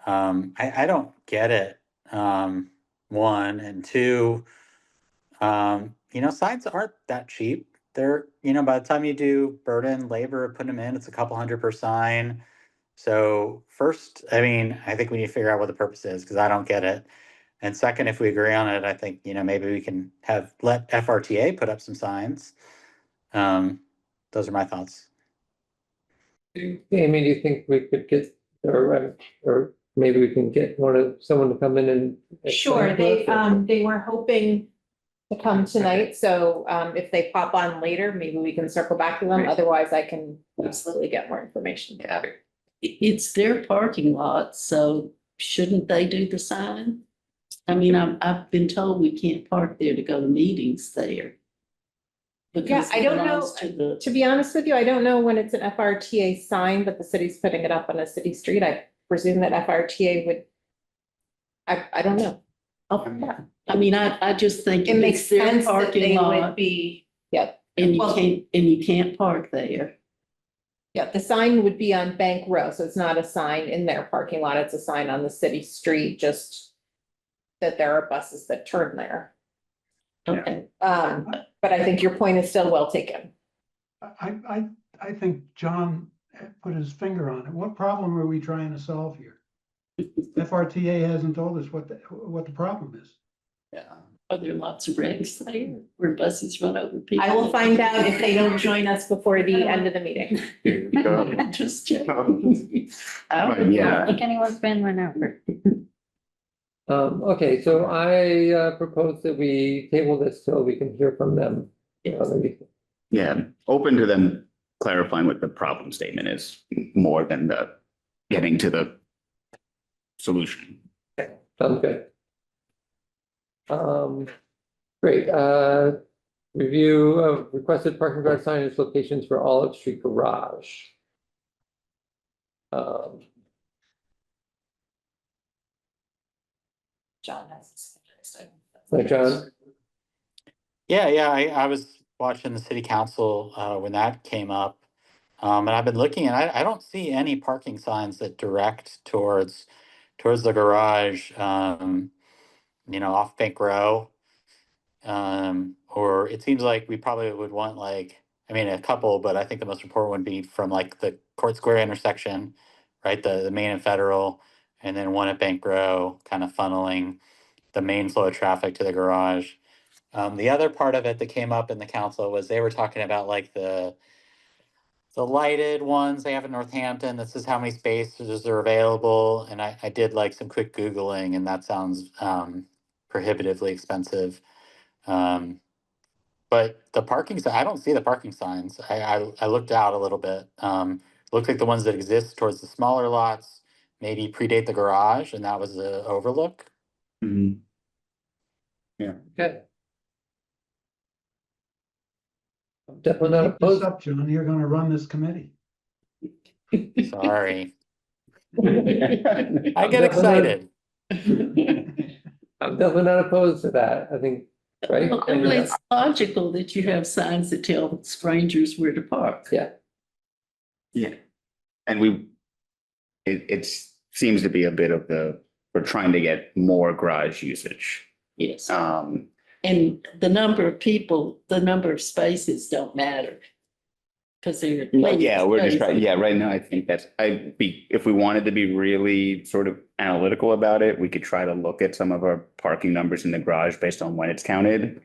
I don't get it. One and two, signs aren't that cheap. They're, by the time you do burden, labor, put them in, it's a couple $100 per sign. So first, I mean, I think we need to figure out what the purpose is because I don't get it. And second, if we agree on it, I think, maybe we can let FRTA put up some signs. Those are my thoughts. Amy, do you think we could get, or maybe we can get someone to come in and? Sure, explain to us? they were hoping to come tonight, so if they pop on later, maybe we can circle back to them, Right. otherwise I can absolutely get more information. Yeah. It's their parking lot, so shouldn't they do the sign? I mean, I've been told we can't park there to go to meetings there. Because I it don't know. belongs to the, To be honest with you, I don't know when it's an FRTA sign, but the city's putting it up on a city street. I presume that FRTA would. I don't know. I mean, I just think It makes it's their sense that parking they would lot be, yep. and Well- you can't park there. Yeah, the sign would be on Bank Row, so it's not a sign in their parking lot. It's a sign on the city street, just that there are buses that turn there. Okay. But I think your point is still well taken. I think John put his finger on it. What problem are we trying to solve here? FRTA hasn't told us what the problem is. Yeah. Are there lots of regs there where buses run over people? I will find out if they don't join us before the end of the meeting. Just checking. But yeah. I don't think anyone's been run over. Okay, so I propose that we table this till we can hear from them. Yeah, open to them clarifying what the problem statement is more than the getting to the solution. Sounds good. Great, review of requested parking garage signage locations for Olive Street Garage. John has. So John, Yeah, I was watching the city council when that came up. And I've been looking and I don't see any parking signs that direct towards the garage, off Bank Row. Or it seems like we probably would want a couple, but I think the most important would be from like the Court Square intersection, right? The main and Federal, and then one at Bank Row, kind of funneling the main flow of traffic to the garage. The other part of it that came up in the council was they were talking about like the lighted ones they have in Northampton. This is how many spaces are available. And I did like some quick Googling and that sounds prohibitively expensive. But the parking, I don't see the parking signs. I looked out a little bit. Looks like the ones that exist towards the smaller lots maybe predate the garage and that was the overlook. Mhm. okay. I'm definitely not Keep this opposed. up, John, you're gonna run this committee. Sorry. I I'm get definitely excited. I'm definitely not opposed to that, I think, right? Well, it's logical that you have signs that tell strangers where to park. Yeah. Yeah. And it seems to be a bit of we're trying to get more garage usage. Yes. And the number of people, the number of spaces don't matter. Cause they're. Yeah, we're just trying, yeah, right now, I think if we wanted to be really sort of analytical about it, we could try to look at some of our parking numbers in the garage based on when it's counted.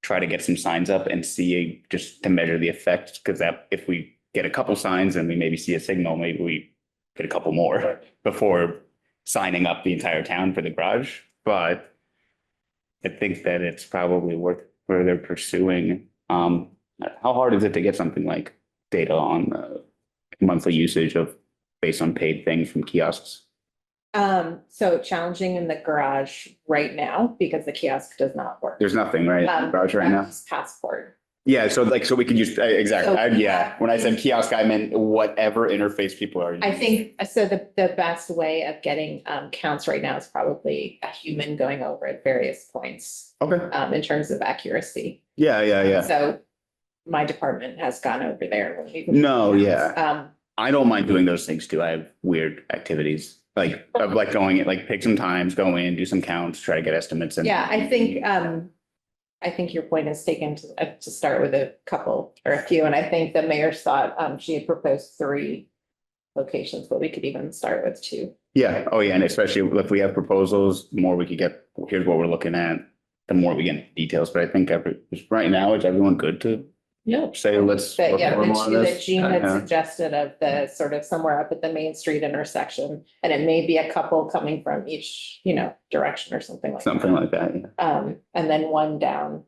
Try to get some signs up and see, just to measure the effect, because that, if we get a couple signs and we maybe see a signal, maybe we get a couple more before signing up the entire town for the garage. But I think that it's probably worth where they're pursuing. How hard is it to get something like data on monthly usage based on paid things from kiosks? So challenging in the garage right now because the kiosk does not work. There's nothing, right, in the garage right now? Passport. Yeah, so we could use, exactly, So- yeah, when I said kiosk, I meant whatever interface people are using. I think, so the best way of getting counts right now is probably a human going over at various points Okay, in terms of accuracy. yeah. So my department has gone over there. when we've- No, yeah. I don't mind doing those things too. I have weird activities, of going, pick some times, go in, do some counts, try to get estimates and. Yeah, I think your point is taken to start with a couple or a few, and I think the mayor's thought, she had proposed 3 locations, but we could even start with 2. Yeah, oh yeah, and especially if we have proposals, the more we could get, here's what we're looking at, the more we get into details, but I think right now, is everyone good to Yeah. say, let's. But yeah, work the more on 2 that this? Jean had Yeah. suggested of the sort of somewhere up at the Main Street intersection, and it may be a couple coming from each, direction or something like that. Something like that, yeah. And then 1 down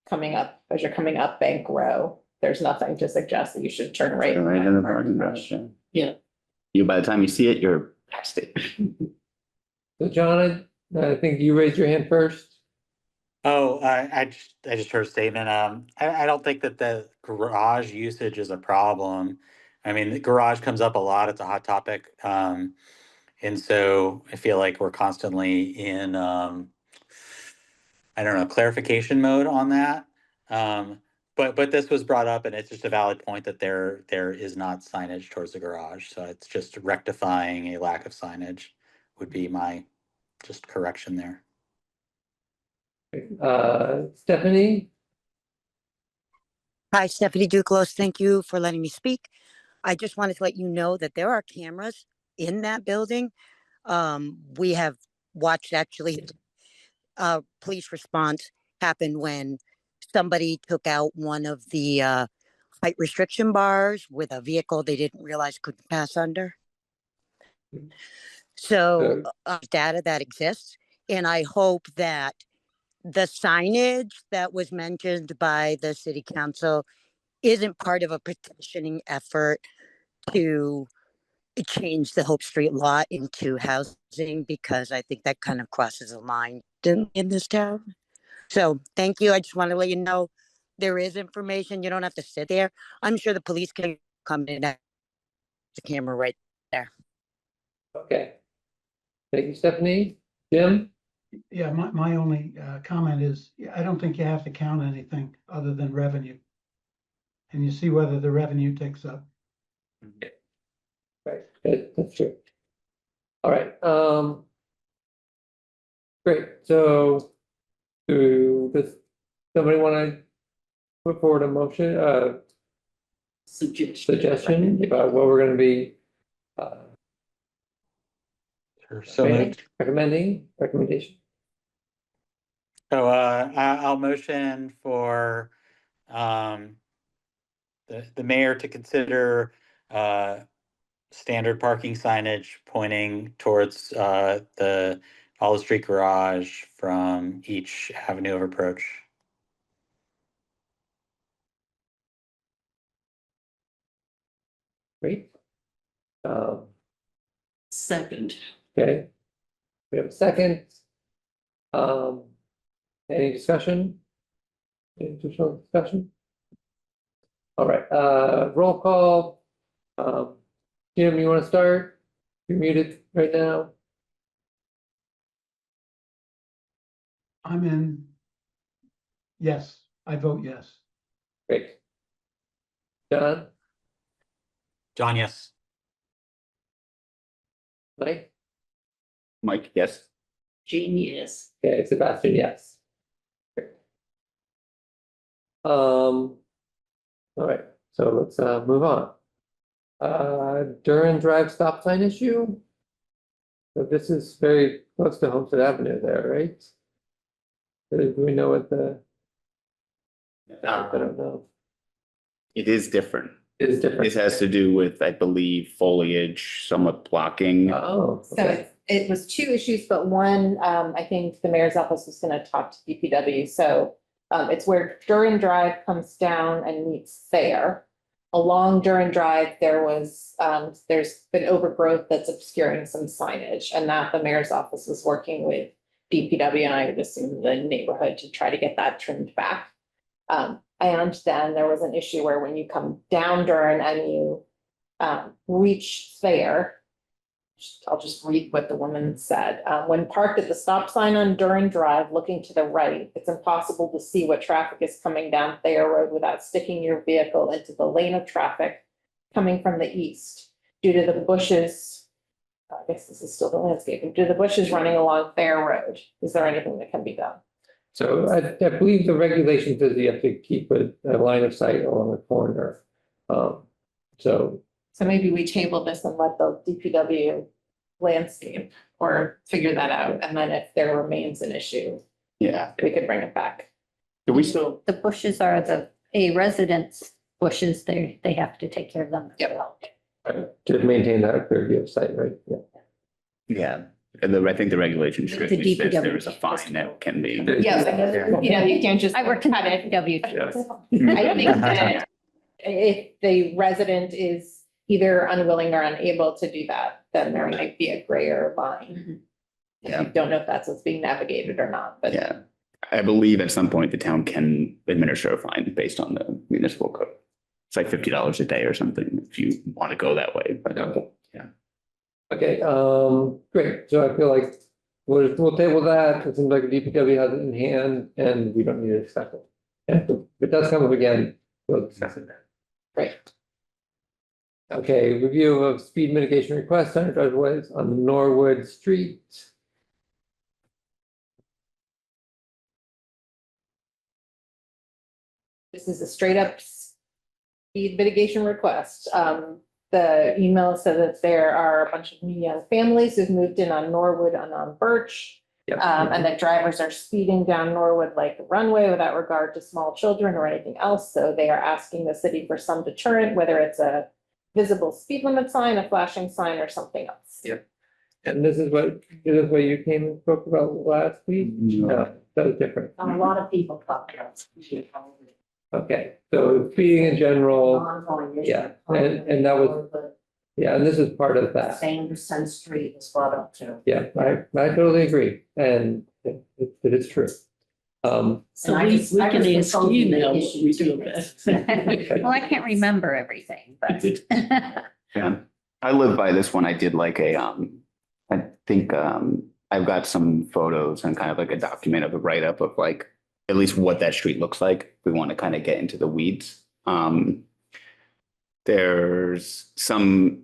coming up, as you're coming up Bank Row, there's nothing to suggest that you should turn right. Right in the parking garage, yeah. Yeah. By the time you see it, you're past it. So John, I think you raised your hand first. Oh, I just heard a statement. I don't think that the garage usage is a problem. I mean, the garage comes up a lot. It's a hot topic. And so I feel like we're constantly in, clarification mode on that. But this was brought up and it's just a valid point that there is not signage towards the garage. So it's just rectifying a lack of signage would be my just correction there. Stephanie? Hi, Stephanie Duclos. Thank you for letting me speak. I just wanted to let you know that there are cameras in that building. We have watched actually police response happen when somebody took out one of the height restriction bars with a vehicle they didn't realize could pass under. So data that exists, and I hope that the signage that was mentioned by the city council isn't part of a petitioning effort to change the Hope Street lot into housing, because I think that kind of crosses a line in this town. So thank you. I just want to let you know there is information. You don't have to sit there. I'm sure the police can come in at the camera right there. Okay. Thank you, Stephanie. Jim? Yeah, my only comment is, I don't think you have to count anything other than revenue. And you see whether the revenue ticks up. Right, that's true. All right, great, so does somebody want to put forward a motion, suggestion about what we're gonna be recommendation? So I'll motion for the mayor to consider standard parking signage pointing towards the Hollow Street Garage from each avenue of approach. Great. Second. Okay. We have a second. Any discussion? Any additional discussion? All right, roll call. Jim, you want to start? You're muted right now. I'm in. Yes, I vote yes. Great. John, John, yes. Mike? Mike, yes. Genius. Okay, Sebastian, yes. Great. All right, so let's move on. Duran Drive stop sign issue. So this is very close to Homestead Avenue there, right? Do we know what the? I don't know. It is different. It is different. This has to do with, I believe, foliage somewhat blocking. Oh, So okay. it was two issues, but one, I think the mayor's office was gonna talk to DPW, so it's where Duran Drive comes down and meets Thayer. Along Duran Drive, there's been overgrowth that's obscuring some signage, and that the mayor's office was working with DPW, and I would assume the neighborhood, to try to get that trimmed back. And then there was an issue where when you come down Duran and you reach Thayer, I'll just read what the woman said. When parked at the stop sign on Duran Drive, looking to the right, it's impossible to see what traffic is coming down Thayer Road without sticking your vehicle into the lane of traffic coming from the east due to the bushes. I guess this is still the landscaping, due to the bushes running along Thayer Road. Is there anything that can be done? So I believe the regulation says you have to keep a line of sight along the corner. So maybe we table this and let the DPW landscape or figure that out. And then if there remains an issue, Yeah. we could bring it back. Do we still? The bushes are a residence bushes, they have to take care of them. to maintain that clear view of sight, right? Yeah. Yeah. And I think the regulation strictly says there is a DPW. fine that can be. You can't just. I worked in cut it. DPW. I think that if the resident is either unwilling or unable to do that, then there might be a grayer line. Yeah. I don't know if that's what's being navigated or not, but. Yeah. I believe at some point the town can administer a fine based on the municipal code. It's like $50 a day or something if you want to go that way, but yeah. Okay, great. So I feel like we'll table that. It seems like the DPW has it in hand and we don't need to discuss it. And if it does come up again, we'll discuss it then. Great. Okay, review of speed mitigation requests on driveways on Norwood Street. this is a straight up speed mitigation request. The email said that there are a bunch of new young families who've moved in on Norwood and on Birch. Yep. And that drivers are speeding down Norwood like the runway without regard to small children or anything else. So they are asking the city for some deterrent, whether it's a visible speed limit sign, a flashing sign, or something else. Yep. And this is what you came and spoke about last week? No, that was different. A lot of people talk about. Okay, so speeding in general, Ongoing issue. yeah, and that was, yeah, and this is part of that. Sanderson Street is brought up too. Yeah, I totally agree, and it is true. So we can ask email what we do best. Well, I can't remember everything, but. Yeah, I live by this one. I did like a, I think, I've got some photos and kind of like a document of a write-up of like, at least what that street looks like. We want to kind of get into the weeds. There's some,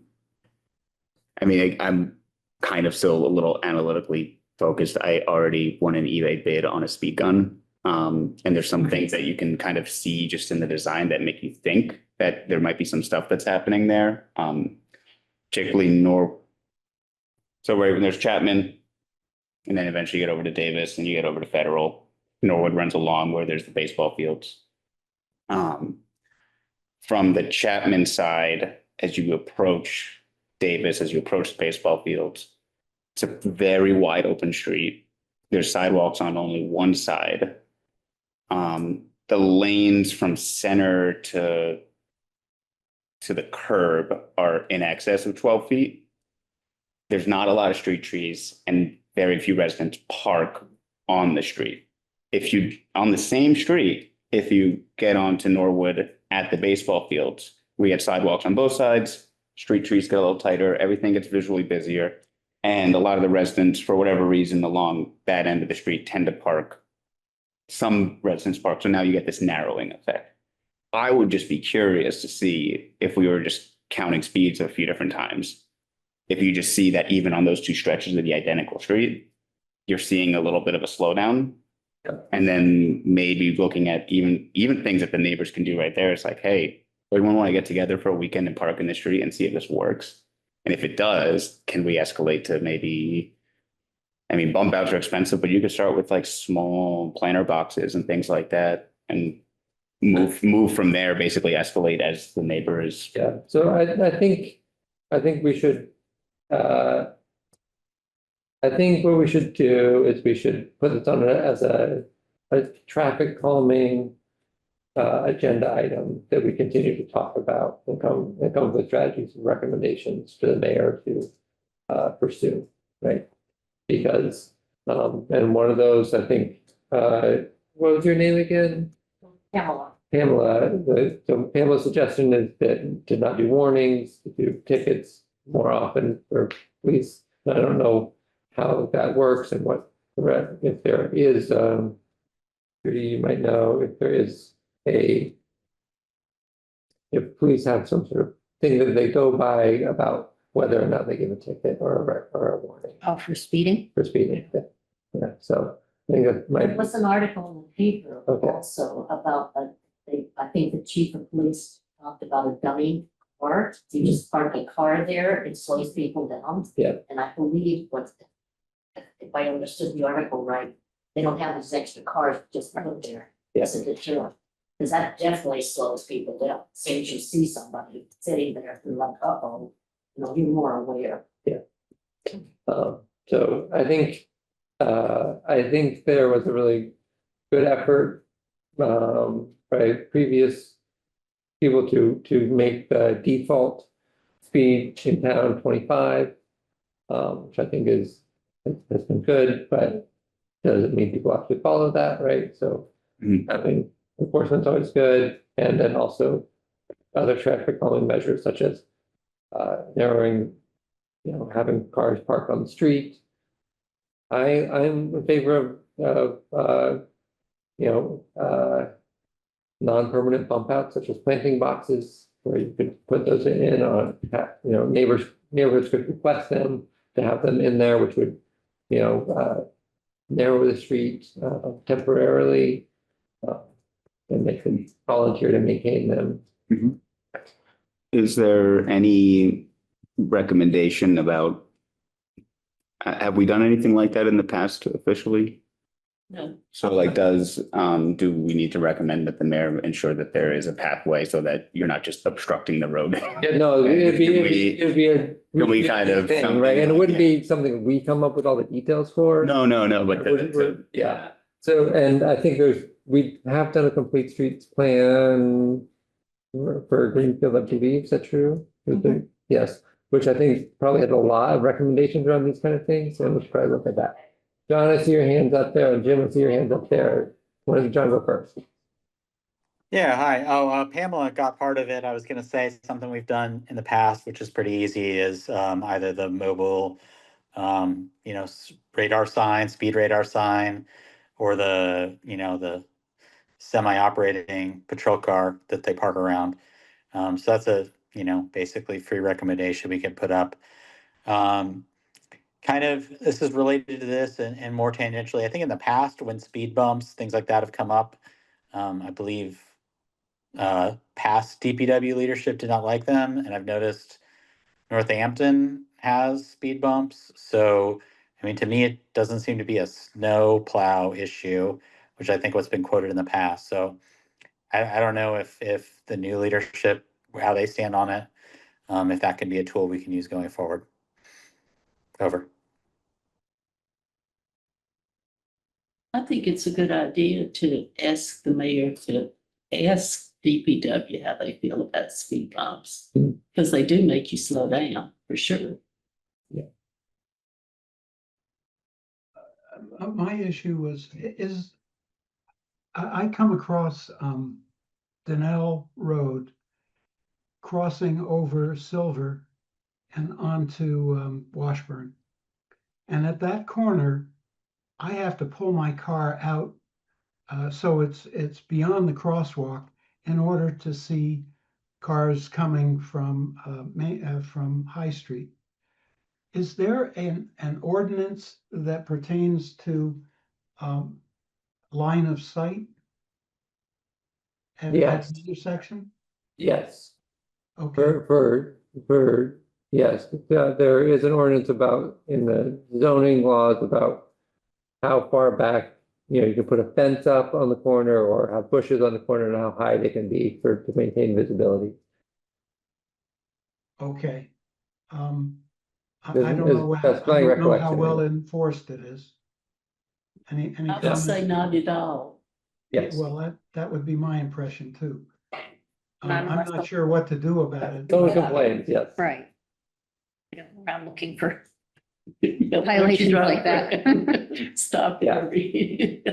I mean, I'm kind of still a little analytically focused. I already won an eBay bid on a speed gun. And there's some things that you can kind of see just in the design that make you think that there might be some stuff that's happening there. Particularly so right when there's Chapman, and then eventually you get over to Davis and you get over to Federal. Norwood runs along where there's the baseball fields. From the Chapman side, as you approach Davis, as you approach the baseball fields, it's a very wide open street. There's sidewalks on only one side. The lanes from center to the curb are in excess of 12 feet. There's not a lot of street trees and very few residents park on the street. On the same street, if you get onto Norwood at the baseball fields, we have sidewalks on both sides, street trees get a little tighter, everything gets visually busier. And a lot of the residents, for whatever reason, along that end of the street tend to park. Some residents park, so now you get this narrowing effect. I would just be curious to see if we were just counting speeds a few different times. If you just see that even on those two stretches of the identical street, you're seeing a little bit of a slowdown. And then maybe looking at even things that the neighbors can do right there. It's like, hey, everyone want to get together for a weekend and park in the street and see if this works. And if it does, can we escalate to maybe, I mean, bump outs are expensive, but you could start with like small planter boxes and things like that and move from there, basically escalate as the neighbors. Yeah, so I think we should, I think what we should do is we should put this on as a traffic calming agenda item that we continue to talk about and come up with strategies and recommendations for the mayor to pursue, right? Because and one of those, I think, what was your name again? Pamela. So Pamela's suggestion is that to not do warnings, to do tickets more often for police. I don't know how that works and what, if there is, Judy, you might know if there is if police have some sort of thing that they go by about whether or not they give a ticket or a warning Oh, for speeding? for speeding. Yeah, so I think that might. There was an article in the paper Okay. also about, I think the chief of police talked about a dummy car. You just park a car there, it slows people down. Yeah. And I believe if I understood the article right, they don't have these extra cars just put there. Yeah. As a deterrent. Because that definitely slows people down. As soon as you see somebody sitting there, you're like, uh-oh, you're more aware. So I think there was a really good effort by previous people to make the default speed in town 25, which I think has been good, but doesn't mean people actually follow that, right? So having enforcement's always good, and then also other traffic calming measures such as narrowing, having cars parked on the street. I'm in favor of non-permanent bump outs such as planting boxes where you could put those in on, neighborhoods could request them to have them in there, which would, narrow the street temporarily. and they could volunteer to maintain them. Is there any recommendation about, have we done anything like that in the past officially? No. So like do we need to recommend that the mayor ensure that there is a pathway so that you're not just obstructing the road? Yeah, no, it'd be a. Can we kind of thing, something right, and it like- wouldn't be something we come up with all the details for. No, but Yeah, so, and I think we have done a complete streets plan for Greenfield MTV, is that true? Yes, which I think probably had a lot of recommendations around these kind of things, and we should probably look at that. John, I see your hands up there, and Jim, I see your hands up there. Why don't John go first? Yeah, hi. Oh, Pamela got part of it. I was gonna say something we've done in the past, which is pretty easy, is either the mobile, radar sign, speed radar sign, or the semi-operating patrol car that they park around. So that's basically free recommendation we can put up. This is related to this and more tangentially. I think in the past, when speed bumps, things like that have come up, I believe past DPW leadership did not like them, and I've noticed Northampton has speed bumps. So, I mean, to me, it doesn't seem to be a snow plow issue, which I think what's been quoted in the past. So, I don't know if the new leadership, how they stand on it, if that can be a tool we can use going forward. Over. I think it's a good idea to ask the mayor to ask DPW how they feel about speed bumps. Because they do make you slow down, for sure. My issue is I come across Donnell Road crossing over Silver and onto Washburn. And at that corner, I have to pull my car out so it's beyond the crosswalk in order to see cars coming from High Street. Is there an ordinance that pertains to line of sight at Yes. the intersection? Yes. Okay. Yes, there is an ordinance in the zoning laws about how far back, you can put a fence up on the corner or have bushes on the corner and how high they can be to maintain visibility. Okay. I There's- don't there's- know that's my how recollection, well anyway. enforced it is. Any I would comments? say not at all. Yes. Well, that would be my impression too. None of I'm us not don't- sure what to do about it. Someone complains, yes. Right. Around looking for Violations violations like that. Stop. Yeah. Harry.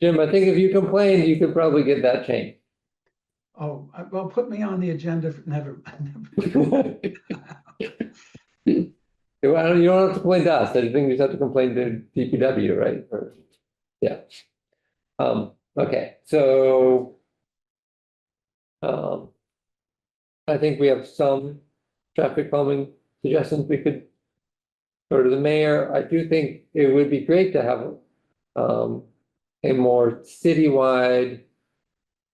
Jim, I think if you complained, you could probably get that changed. Oh, well, put me on the agenda for, never. You don't have to complain to us, I think you just have to complain to DPW, right? Yeah. Okay, so. I think we have some traffic calming suggestions we could go to the mayor. I do think it would be great to have a more citywide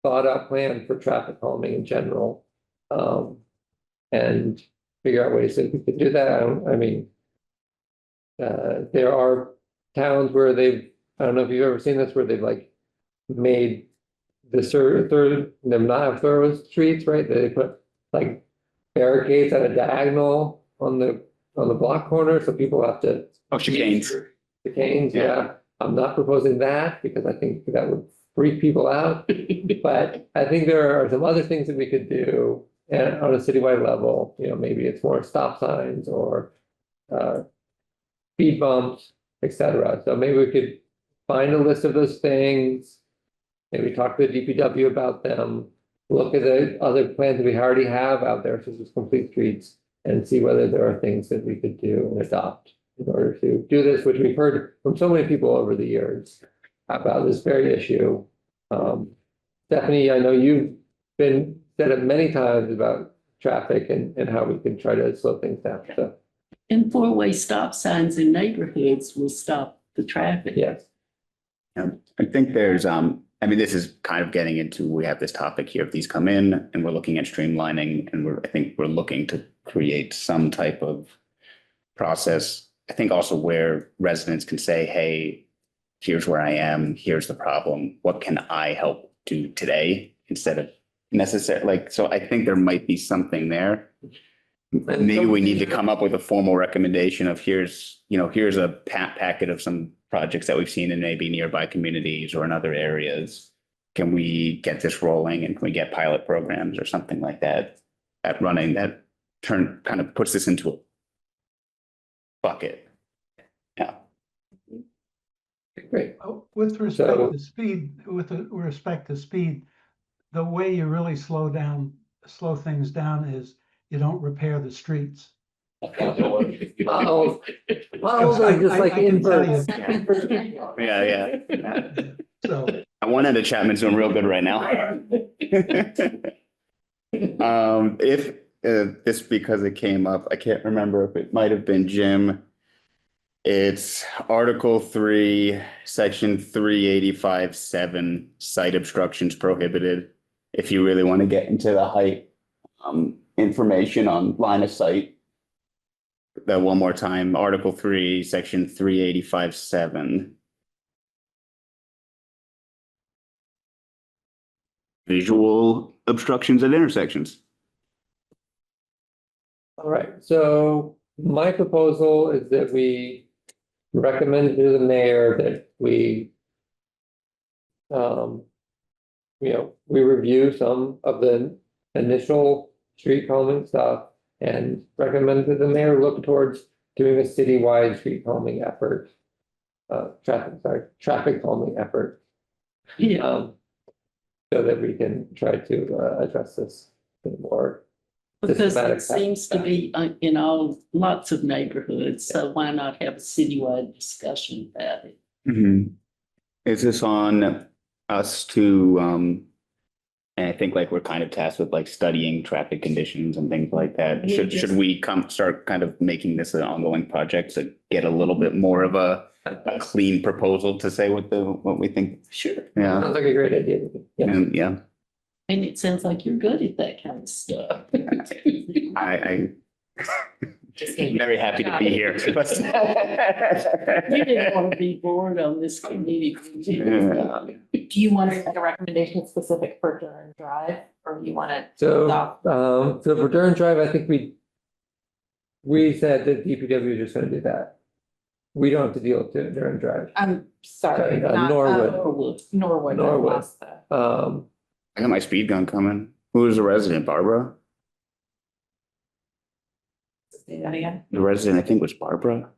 thought out plan for traffic calming in general. And figure out ways that we could do that. I mean, there are towns where I don't know if you've ever seen this, where they've like made them not have thorough streets, right? They put like barricades at a diagonal on the block corner, so people have to. Oh, chicanes. Chicanes, yeah. I'm not proposing that because I think that would freak people out. But I think there are some other things that we could do on a citywide level. Maybe it's more stop signs or speed bumps, etc. So maybe we could find a list of those things. Maybe talk to the DPW about them, look at the other plans that we already have out there, such as complete streets, and see whether there are things that we could do and adopt in order to do this, which we've heard from so many people over the years about this very issue. Stephanie, I know you've said it many times about traffic and how we can try to slow things down, so. And four-way stop signs in neighborhoods will stop the traffic. Yes. I think there's I mean, this is kind of getting into, we have this topic here, if these come in and we're looking at streamlining and I think we're looking to create some type of process. I think also where residents can say, hey, here's where I am, here's the problem, what can I help do today instead of necessary, like, so I think there might be something there. Maybe we need to come up with a formal recommendation of here's a packet of some projects that we've seen in maybe nearby communities or in other areas. Can we get this rolling and can we get pilot programs or something like that running that kind of puts this into a bucket? Yeah. Great. With So- respect to speed, the way you really slow things down is you don't repair the streets. Well, they're just like I can tell inverts. Yeah. So, On one end of Chapman's doing real good right now. If this, because it came up, I can't remember if it might have been Jim. It's Article 3, Section 385-7, site obstructions prohibited. If you really want to get into the height, information on line of sight. That one more time, Article 3, Section 385-7. Visual obstructions at intersections. All right, so my proposal is that we recommend to the mayor that we we review some of the initial street calming stuff and recommend that the mayor look towards doing a citywide street calming effort. Traffic calming effort. So that we can try to address this in more Because systematic it seems to be in lots of neighborhoods, so why not have a citywide discussion about it? Is this on us to, and I think like we're kind of tasked with like studying traffic conditions and things like that. Should we start kind of making this an ongoing project to get a little bit more of a clean proposal to say what we think? Sure. Yeah, Sounds like a great idea. Yeah. and yeah, And it sounds like you're good at that kind of stuff. I'm very happy to be here. You didn't want to be bored on this committee. did you? Yeah. Do you want to make a recommendation specific for Durham Drive, or do you want to? So, so for Durham Drive, I think we said that DPW is just gonna do that. We don't have to deal with Durham Drive. I'm sorry, Sorry, not, Norwood. Norwood. I Norwood. lost the- I got my speed gun coming. Who is the resident? Barbara? Say that again. The resident, I think, was Barbara.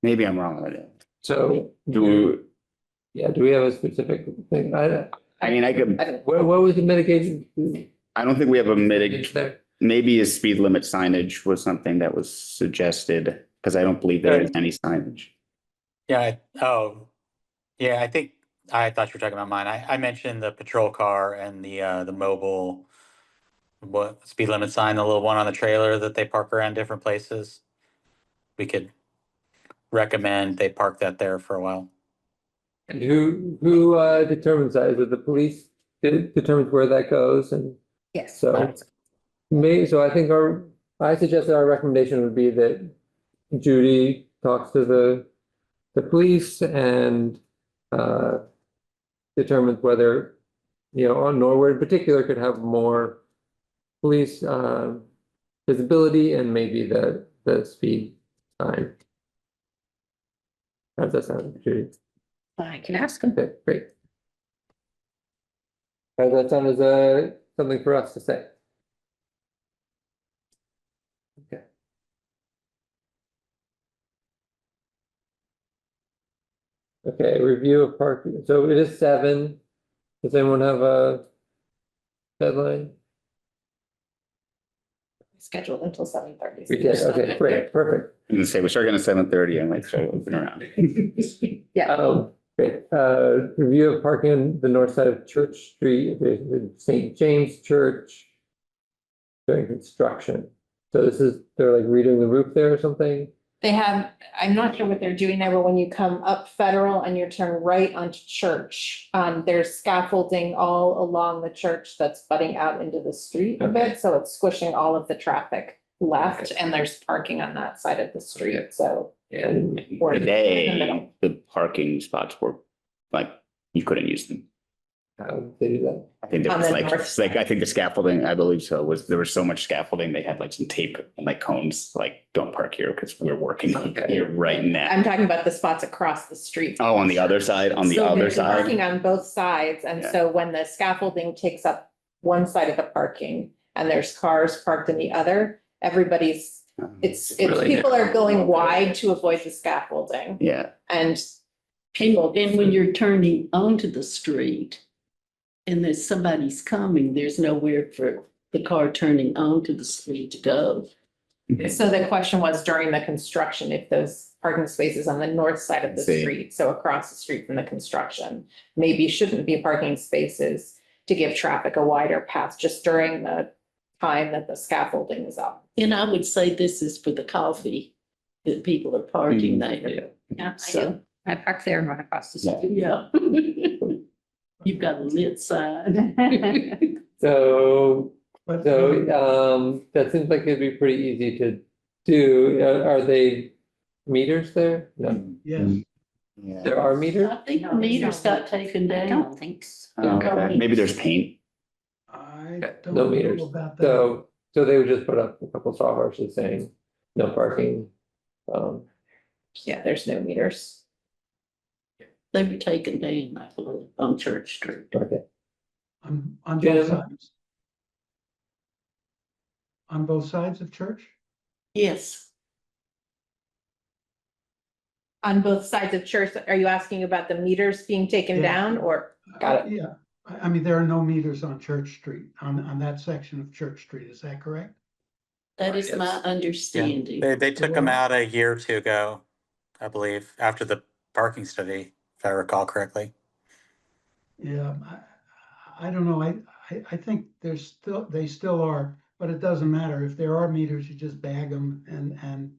Maybe I'm wrong with it. So, Do, do we have a specific thing? I mean, I could, What was the mitigation? I don't think we have a Is there? maybe a speed limit signage was something that was suggested, because I don't believe there is any signage. Yeah, I think, I thought you were talking about mine. I mentioned the patrol car and the mobile, speed limit sign, the little one on the trailer that they park around different places. We could recommend they park that there for a while. And who determines that? Is it the police that determines where that goes? And Yes. so so I think I suggest that our recommendation would be that Judy talks to the police and determines whether, on Norwood in particular could have more police visibility and maybe the speed sign. How does that sound, Judy? I can ask him. Okay, great. How does that sound as something for us to say? Okay. Okay, review of parking. So it is 7. Does anyone have a deadline? Scheduled until 7:30. We did, okay, great, perfect. I'm gonna say, we're starting at 7:30, I might start looking around. Yeah. Great, review of parking on the north side of Church Street, the St. James Church during construction. So they're like redoing the roof there or something? They have, I'm not sure what they're doing there, but when you come up Federal and you turn right onto Church, there's scaffolding all along the church that's butting out into the street a bit, so it's squishing all of the traffic left, and there's parking on that side of the street, so. And Or- today, the parking spots were like, you couldn't use them. How did they do that? I think there On was the like, north like, I think the scaffolding, I believe so, there was so much scaffolding, they had like some tape and like cones, like, don't park here because we're working Okay. here right now. I'm talking about the spots across the street. Oh, on the other side, on the So other there's parking side? on both sides, and Yeah. so when the scaffolding takes up one side of the parking and there's cars parked in the other, everybody's, it's, Really? people are going wide to avoid the scaffolding, Yeah, and And when you're turning onto the street and there's somebody's coming, there's nowhere for the car turning onto the street to go. so the question was during the construction, if those parking spaces on the north side of the See. street, so across the street from the construction, maybe shouldn't be parking spaces to give traffic a wider path just during the time that the scaffolding is up. And I would say this is for the coffee that people are parking there. Yeah, I So, do. I park there and run across the street. yeah. You've got a lit sign. So, But that seems like it'd be pretty easy to do. Are they meters there? No, yes, yeah. there are meters? I think the meters got taken I down. don't think so. Oh, okay. Maybe there's paint. I Okay, don't no meters. know about that. So they would just put up a couple sawhorses saying no parking. Yeah, there's no meters. They were taken down, I believe, on Church Street. Okay. On Jim? both sides. On both sides of church? Yes, On both sides of church, are you asking about the meters being taken Yeah. down or? Got it. Yeah, I mean, there are no meters on Church Street, on that section of Church Street, is that correct? that is my Yes. understanding. They took them Well- out a year or two ago, I believe, after the parking study, if I recall correctly. Yeah, I don't know, I think they still are, but it doesn't matter, if there are meters, you just bag them and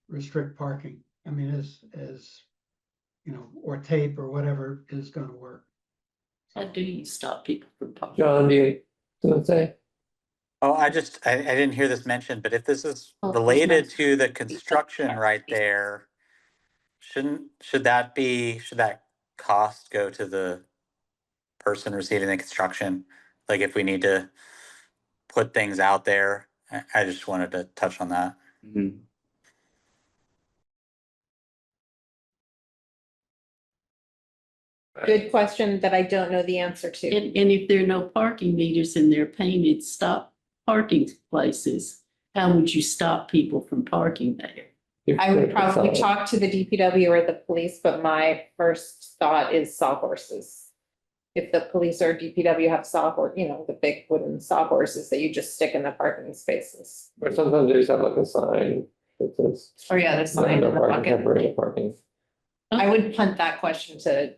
restrict parking. I mean, as, you know, or tape or whatever is gonna work. How do you stop people from parking? John, do you want to say? Oh, I didn't hear this mentioned, but if this is Oh, it's related not- to the construction right there, should that cost go to the person receiving the construction? Like if we need to put things out there, I just wanted to touch on that. Mhm. Good question that I don't know the answer to. And if there are no parking meters and they're painted stop parking places, how would you stop people from parking there? I would probably talk to the DPW or the police, but my first thought is sawhorses. If the police or DPW have sawhorse, you know, the big wooden sawhorses that you just stick in the parking spaces. Or sometimes they just have like a sign that says. Or yeah, the sign no in the parking, bucket. temporary parking. I would punt that question to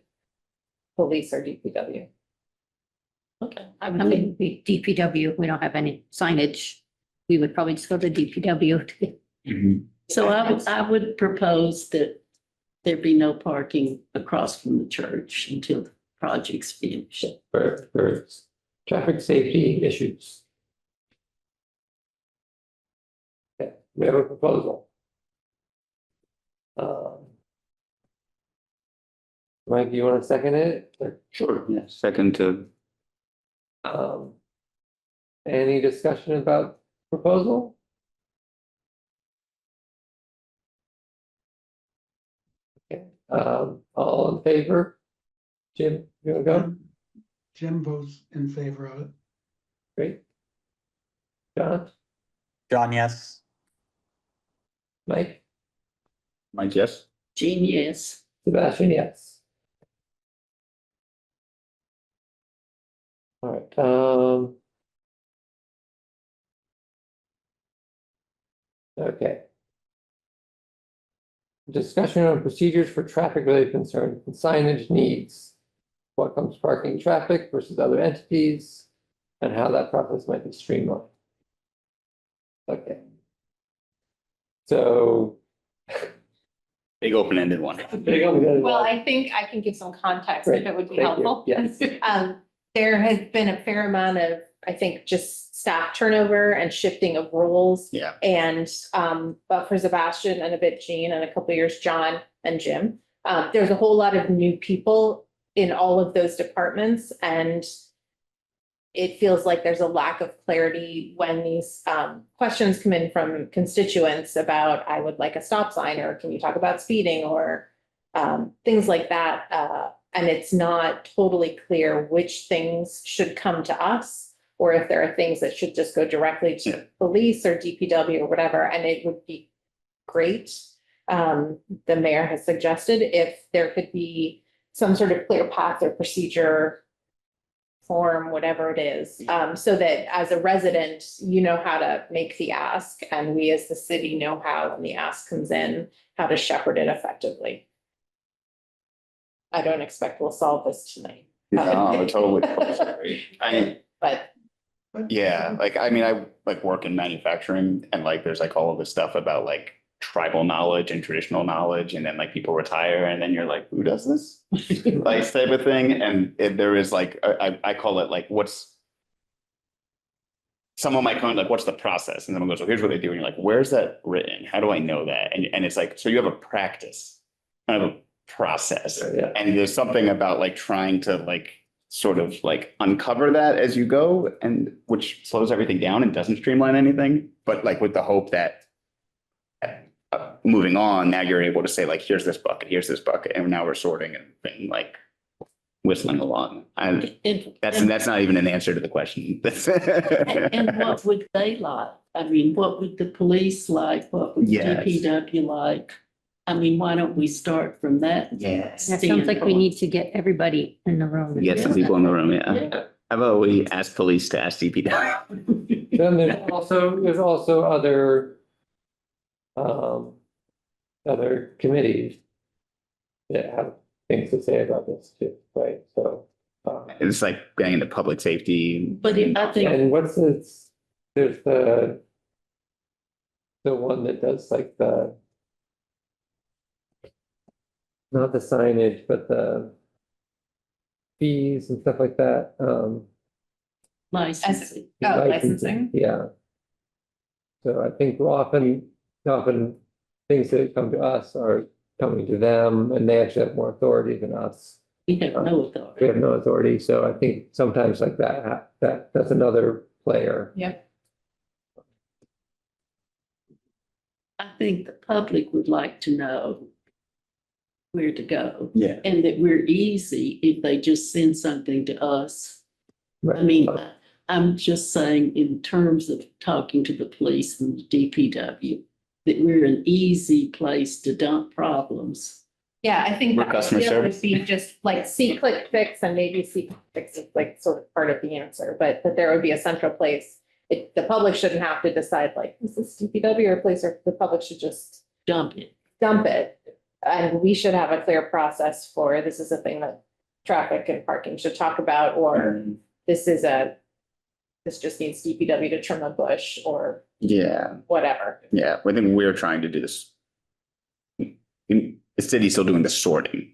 police or DPW. Okay. I mean, DPW, we don't have any signage. We would probably just go to DPW. Mhm. So I would propose that there be no parking across from the church until the project's finished. For traffic safety issues. Okay, we have a proposal. Mike, you want to second it? Or, Sure, yeah, second to, Any discussion about proposal? Okay, all in favor? Jim, you wanna go? Jim votes in favor of it. Great. John, John, yes. Mike, Mike, yes? Jean, yes. Sebastian, yes. All right, okay. Discussion on procedures for traffic related concerns and signage needs. What comes parking traffic versus other entities and how that process might be streamlined. Okay. So big open-ended one. Well, I think I can give some context if it would be Thank you. helpful. Yes. There has been a fair amount of, I think, just staff turnover and shifting of roles. Yeah. And, but for Sebastian and a bit Jean and a couple of years, John and Jim, there's a whole lot of new people in all of those departments, and it feels like there's a lack of clarity when these questions come in from constituents about, I would like a stop sign, or can you talk about speeding, or things like that. And it's not totally clear which things should come to us, or if there are things that should just go directly to police or DPW or whatever. And it would be great, the mayor has suggested, if there could be some sort of clear path or procedure, form, whatever it is, so that as a resident, you know how to make the ask, and we as the city know how, when the ask comes in, how to shepherd it effectively. I don't expect we'll solve this tonight. No, totally. But Yeah, like, I mean, I like work in manufacturing, and like, there's like all of this stuff about like tribal knowledge and traditional knowledge, and then like people retire, and then you're like, who does this? Like type of thing. And there is like, I call it like, someone might come like, what's the process? And someone goes, well, here's what they do. And you're like, where's that written? How do I know that? And it's like, so you have a practice, kind of a process. Yeah. And there's something about like trying to like sort of like uncover that as you go, and which slows everything down and doesn't streamline anything. But like with the hope that moving on, now you're able to say like, here's this bucket, and now we're sorting and like whistling along. And that's not even an answer to the question. And what would they like? I mean, what would the police like? What would Yes. DPW like? I mean, why don't we start from that? Yes. It sounds like we need to get everybody in the room. Get some people in the room, yeah. Yeah. How about we ask police to ask DPW? Then there's also other committees that have things to say about this too, right? So. It's like getting into public safety. But I think, And what's this, there's the one that does like not the signage, but the fees and stuff like that. licensing. licensing. Yeah. So I think often things that come to us are coming to them, and they actually have more authority than us. We have no We authority. have no authority, so I think sometimes like that's another player. Yep. I think the public would like to know where to go, Yeah. and that we're easy if they just send something to us. I mean, I'm just saying in terms of talking to the police and the DPW, that we're an easy place to dump problems. yeah, I think We're the customer idea would service. be just like see, click, fix, and maybe see, click, fix is like sort of part of the answer, but that there would be a central place. The public shouldn't have to decide like, is this DPW or police, or the public should just Dump it. dump it. And we should have a clear process for, this is a thing that traffic and parking should talk about, or this just needs DPW to trim a bush or Yeah, whatever. yeah. I think we're trying to do this. The city's still doing the sorting.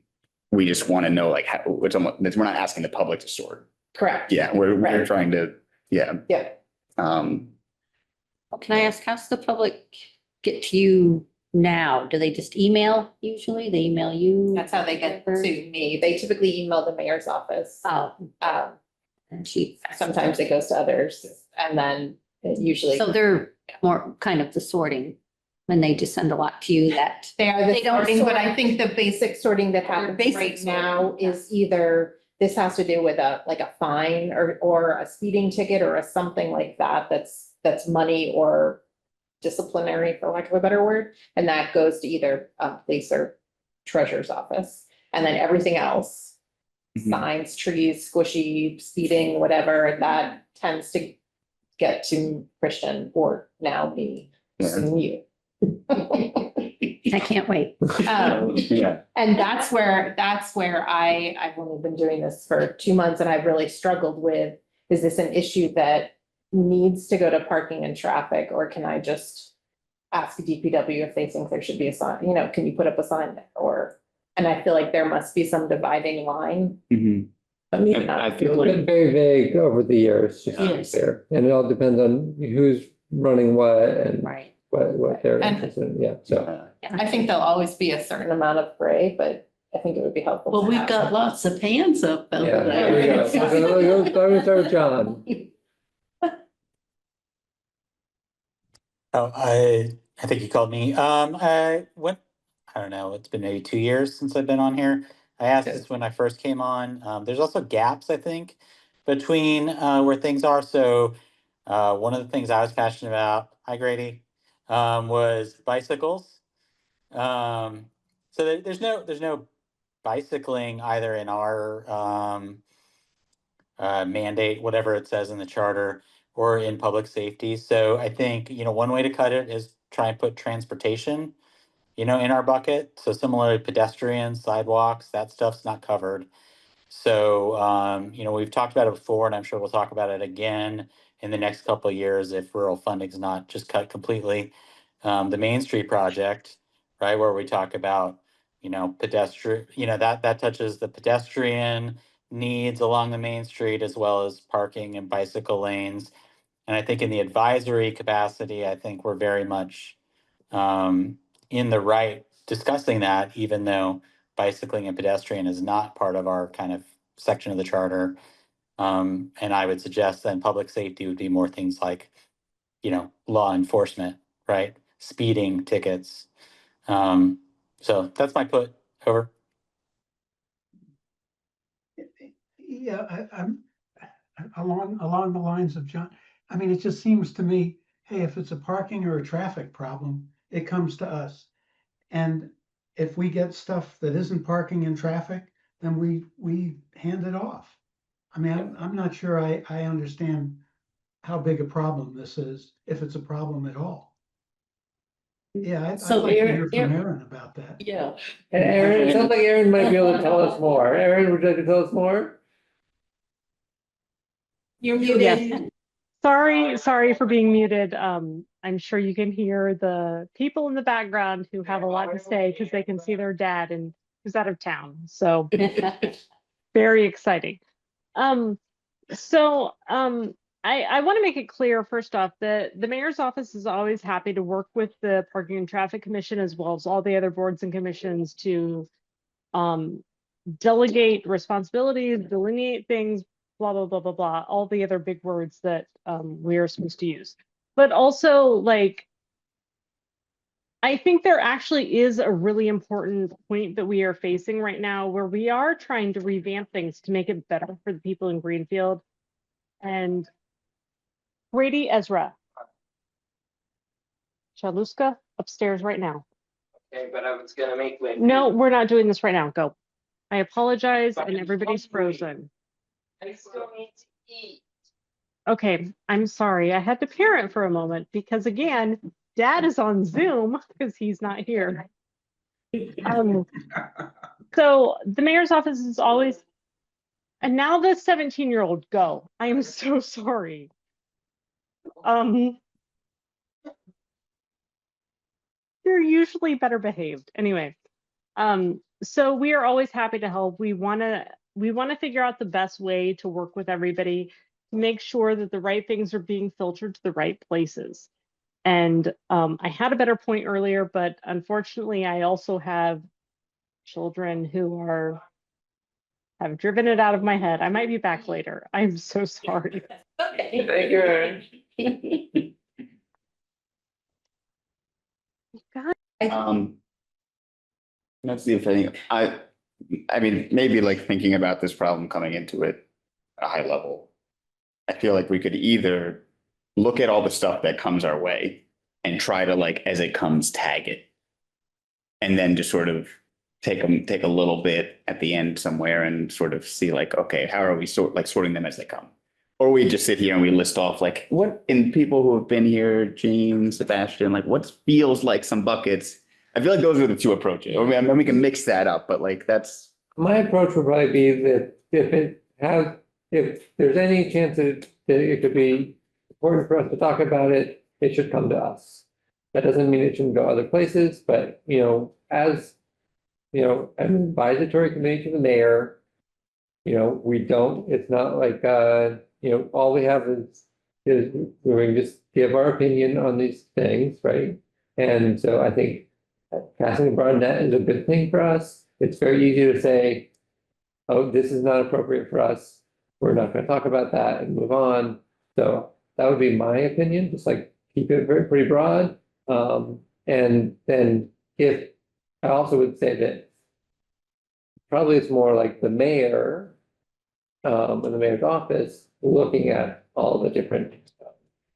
We just want to know like how, we're not asking the public to sort. Correct. Yeah, we're Right. trying to, yeah. Yeah. Um, Can I ask, how's the public get to you now? Do they just email usually? They email you? That's how they get to me. They typically email the mayor's office. Oh, And sometimes it goes to others, and then it usually. so they're more kind of the sorting, when they just send a lot to you that. They are the They don't sorting, but sort- I think the basic sorting that happens basic right sorting, now yeah. is either this has to do with like a fine or a speeding ticket or something like that, that's money or disciplinary, for lack of a better word. And that goes to either police or treasurer's office. And then everything else, Mhm. signs, trees, squishy, speeding, whatever, that tends to get to Christian or now me, soon you. I can't wait. yeah, And that's where I've only been doing this for 2 months, and I've really struggled with, is this an issue that needs to go to parking and traffic, or can I just ask DPW if they think there should be a sign, you know, can you put up a sign there? Or, and I feel like there must be some dividing line. Mhm. But maybe I not. feel It's like been very vague over the years, just to be Yes. fair, and it all depends on who's running what and Right. what they're And- interested in, yeah, so. I think there'll always be a certain amount of gray, but I think it would be helpful. Well, to we've have got some. lots of hands up over Yeah, there we go. there. Let me start with John. Oh, I think you called me. I don't know, it's been maybe 2 years since I've been on here. I asked Okay. this when I first came on. There's also gaps, I think, between where things are. So one of the things I was passionate about, hi Grady, was bicycles. So there's no bicycling either in our mandate, whatever it says in the charter, or in public safety. So I think, one way to cut it is try and put transportation, in our bucket. So similarly, pedestrians, sidewalks, that stuff's not covered. So, we've talked about it before, and I'm sure we'll talk about it again in the next couple of years if rural funding's not just cut completely. The Main Street project, right, where we talk about, pedestrian, that touches the pedestrian needs along the Main Street as well as parking and bicycle lanes. And I think in the advisory capacity, I think we're very much in the right discussing that, even though bicycling and pedestrian is not part of our kind of section of the charter. And I would suggest then public safety would be more things like, law enforcement, right? Speeding tickets. So that's my put. Over. Yeah, I'm along the lines of John. I mean, it just seems to me, hey, if it's a parking or a traffic problem, it comes to us. And if we get stuff that isn't parking and traffic, then we hand it off. I mean, I'm not sure I understand how big a problem this is, if it's a problem at all. Yeah, I'd So like to hear Aaron- from Aaron about that. Yeah. And Aaron, it sounds like Aaron might be able to tell us more. Aaron, would you like to tell us more? You're Yes. muted. Sorry for being muted. I'm sure you can hear the people in the background who have a lot to say because they can see their dad and who's out of town. So very exciting. I want to make it clear, first off, that the mayor's office is always happy to work with the Parking and Traffic Commission as well as all the other boards and commissions to delegate responsibilities, delineate things, blah, blah, blah, blah, blah, all the other big words that we are supposed to use. But also, like, I think there actually is a really important point that we are facing right now where we are trying to revamp things to make it better for the people in Greenfield. And Grady Ezra. Chaluska upstairs right now. Okay, but I was gonna make like. No, we're not doing this right now. Go. I apologize and everybody's frozen. I still need to eat. Okay, I'm sorry. I had to parent for a moment because again, Dad is on Zoom because he's not here. So the mayor's office is always, and now the 17-year-old go. I am so sorry. You're usually better behaved. Anyway, so we are always happy to help. We want to figure out the best way to work with everybody to make sure that the right things are being filtered to the right places. And I had a better point earlier, but unfortunately, I also have children who have driven it out of my head. I might be back later. I'm so sorry. Okay. Thank you, Aaron. Let's see if any, I mean, maybe like thinking about this problem coming into it at a high level. I feel like we could either look at all the stuff that comes our way and try to like, as it comes, tag it. And then just sort of take a little bit at the end somewhere and sort of see like, okay, how are we sorting them as they come? Or we just sit here and we list off like what, in people who have been here, Gene, Sebastian, like what feels like some buckets. I feel like those are the two approaches. I mean, we can mix that up, but like that's. My approach would probably be that if there's any chance that it could be important for us to talk about it, it should come to us. That doesn't mean it shouldn't go other places, but, as, an advisory committee to the mayor, it's not like, all we have is we can just give our opinion on these things, right? And so I think casting a broad net is a good thing for us. It's very easy to say, oh, this is not appropriate for us. We're not going to talk about that and move on. So that would be my opinion, just like keep it pretty broad. And then I also would say that probably it's more like the mayor, and the mayor's office looking at all the different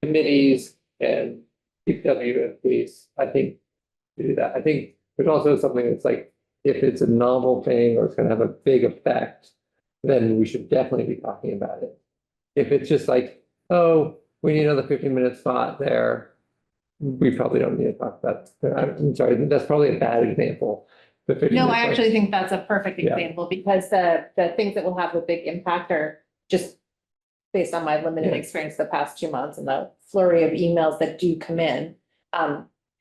committees and DPW and police, I think, do that. I think there's also something that's like, if it's a novel thing or it's gonna have a big effect, then we should definitely be talking about it. If it's just like, oh, we need another 15-minute spot there, we probably don't need to talk about it. I'm sorry, that's probably a bad example. The 15 No, minutes, I like- actually think that's a perfect Yeah. example because the things that will have a big impact are just based on my limited Yeah. experience the past 2 months and the flurry of emails that do come in.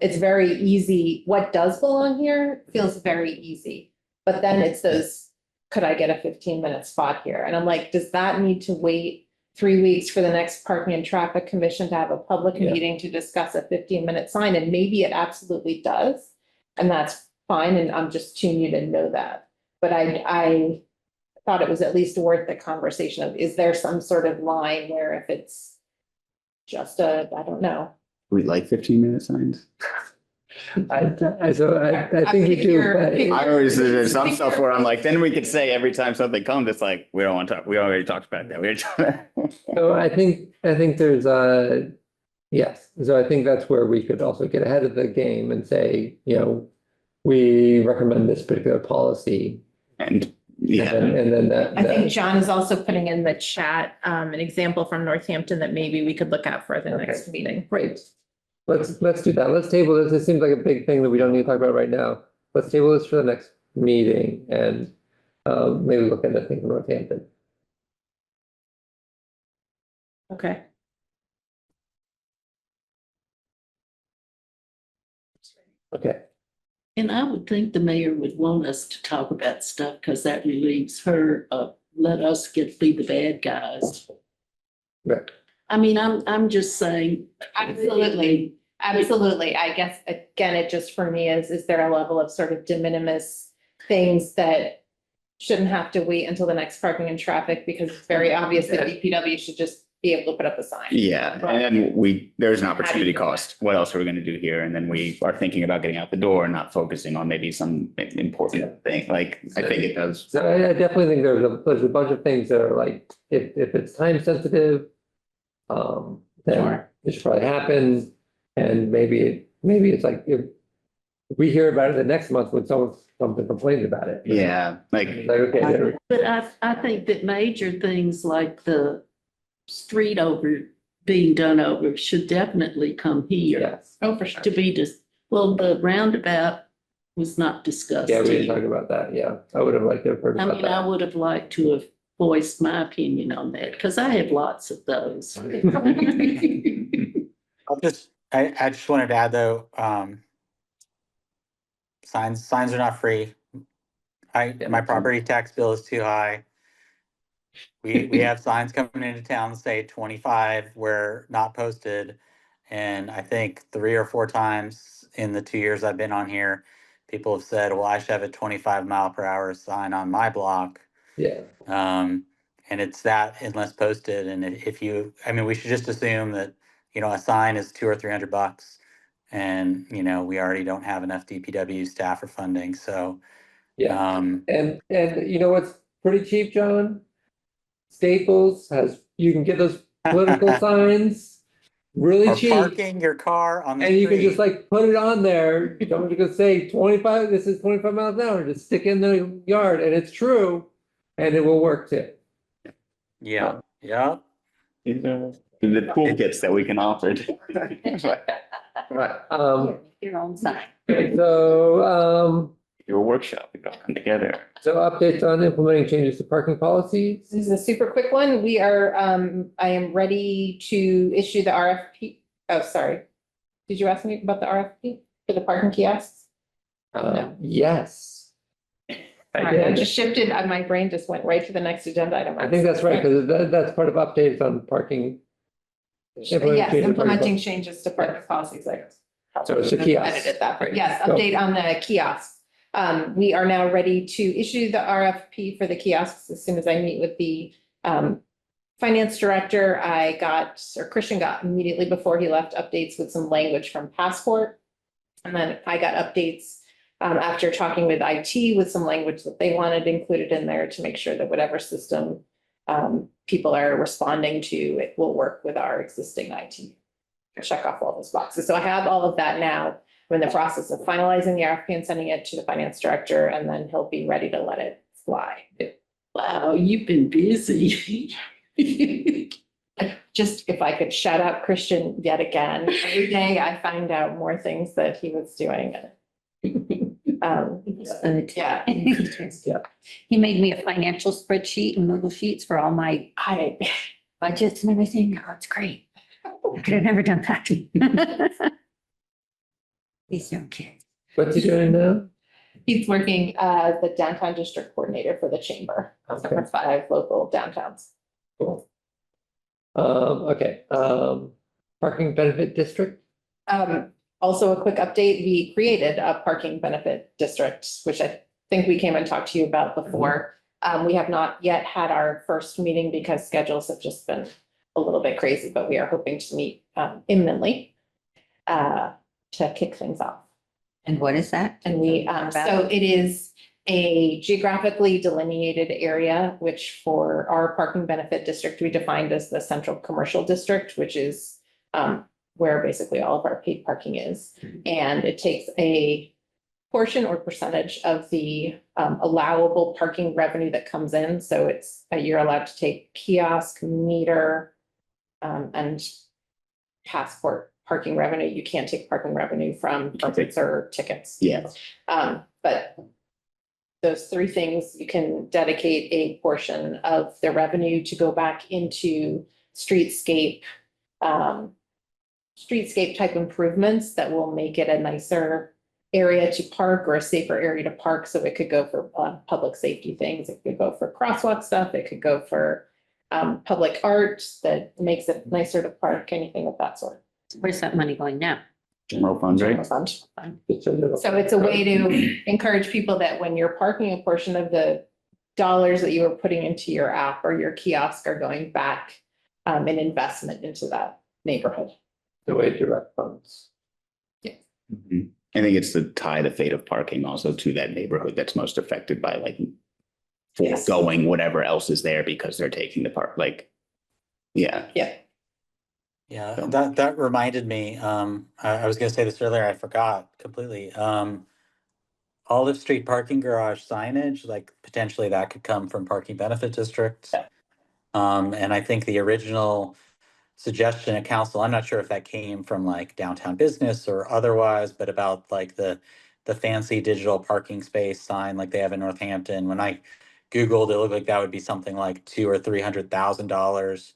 It's very easy. What does belong here feels very easy. But then it's those, could I get a 15-minute spot here? And I'm like, does that need to wait 3 weeks for the next Parking and Traffic Commission to have a public Yeah. meeting to discuss a 15-minute sign? And maybe it absolutely does. And that's fine. And I'm just too new to know that. But I thought it was at least worth the conversation of, is there some sort of line where if it's just I don't know. We like 15-minute signs. I think we do, but I always, there's some stuff where I'm like, then we could say every time something comes, it's like, we don't want to talk, we already talked about that. so I think there's yes, so I think that's where we could also get ahead of the game and say, we recommend this particular policy. And yeah, And then that. I think John is also putting in the chat, an example from Northampton that maybe we could look at for the next meeting. Great. Let's do that. Let's table this. It seems like a big thing that we don't need to talk about right now. Let's table this for the next meeting and maybe look at the thing from Northampton. Okay. Okay. And I would think the mayor would want us to talk about stuff because that relieves her of let us be the bad guys. Right. I mean, I'm just saying. Absolutely. Absolutely. I guess, again, it just for me is there a level of sort of de minimis things that shouldn't have to wait until the next parking and traffic because it's very obvious that DPW should just be able to put up a sign. yeah, and there's an opportunity cost. What else are we gonna do here? And then we are thinking about getting out the door and not focusing on maybe some important thing. Like, I think it does. So I definitely think there's a bunch of things that are like, if it's time sensitive, then it should probably happen. And maybe it's like, if we hear about it the next month when something complains about it. Yeah, like, It's like, okay, there- But I think that major things like the street being done over should definitely come here yes. Oh, for sure. to be well, the roundabout was not discussed Yeah, we didn't here. talk about that. Yeah, I would have liked to have heard I about mean, I that. would have liked to have voiced my opinion on that because I have lots of those. I just wanted to add though, signs are not free. My property tax bill is too high. We have signs coming into town that say 25 where not posted. And I think 3 or 4 times in the 2 years I've been on here, people have said, well, I should have a 25-mile-per-hour sign on my block. Yeah. And it's that unless posted. And we should just assume that, a sign is $200 or $300 and, we already don't have enough DPW staff or funding. So, Yeah. And you know what's pretty cheap, John? Staples you can get those political signs really or cheap. parking your car on the And you can just street. like put it on there. Don't you can say 25, this is 25 miles an hour, just stick it in the yard and it's true. And it will work too. Yeah. these are the toolkits that we can offer. Right. Your own sign. So, Your workshop, we all come together. so updates on implementing changes to parking policies. This is a super quick one. I am ready to issue the RFP. Oh, sorry. Did you ask me about the RFP for the parking kiosks? Yes. Sorry, I did. just shifted, my brain just went right to the next agenda item. I think that's right, because that's part of updates on parking. Yes, Implementation of implementing parking. changes to parking policies, like. So it's the kiosk. Edited that, but Right. yes, Go. update on the kiosks. We are now ready to issue the RFP for the kiosks as soon as I meet with the finance director. Christian got immediately before he left updates with some language from Passport. And then I got updates after talking with IT with some language that they wanted included in there to make sure that whatever system people are responding to, it will work with our existing IT. Check off all those boxes. So I have all of that now. I'm in the process of finalizing the RFP and sending it to the finance director, and then he'll be ready to let it fly. Wow, you've been busy. Just if I could shout out Christian yet again, every day I find out more things that he was doing. Yeah. Yeah. He made me a financial spreadsheet and Google Sheets for all my budgets and everything. Oh, it's great. I could have never done that. These young kids. What's he doing now? He's working as the downtown district coordinator for the chamber, Okay. for 5 local downtowns. Cool. Okay, parking benefit district? Also a quick update, we created a parking benefit district, which I think we came and talked to you about before. We have not yet had our first meeting because schedules have just been a little bit crazy, but we are hoping to meet imminently to kick things off. And what is that? And so it is a geographically delineated area, which for our parking benefit district, we defined as the central commercial district, which is where basically all of our paid parking is. And it takes a portion or percentage of the allowable parking revenue that comes in. So you're allowed to take kiosk, meter, and Passport parking revenue. You can't take parking revenue from permits or tickets. Yeah. But those 3 things, you can dedicate a portion of the revenue to go back into streetscape type improvements that will make it a nicer area to park or a safer area to park. So it could go for public safety things. It could go for crosswalk stuff. It could go for public art that makes it nicer to park, anything of that sort. Where's that money going now? General funds, right? General fund. So it's a way to encourage people that when you're parking, a portion of the dollars that you are putting into your app or your kiosk are going back in investment into that neighborhood. The way to direct funds. Mhm. I think it's to tie the fate of parking also to that neighborhood that's most affected by like Yes. foregoing whatever else is there because they're taking the park, like, yeah. Yeah. Yeah, that reminded me, I was gonna say this earlier, I forgot completely. Olive Street parking garage signage, like potentially that could come from parking benefit districts. And I think the original suggestion at council, I'm not sure if that came from like downtown business or otherwise, but about like the fancy digital parking space sign like they have in Northampton. When I Googled, it looked like that would be something like $200,000 or $300,000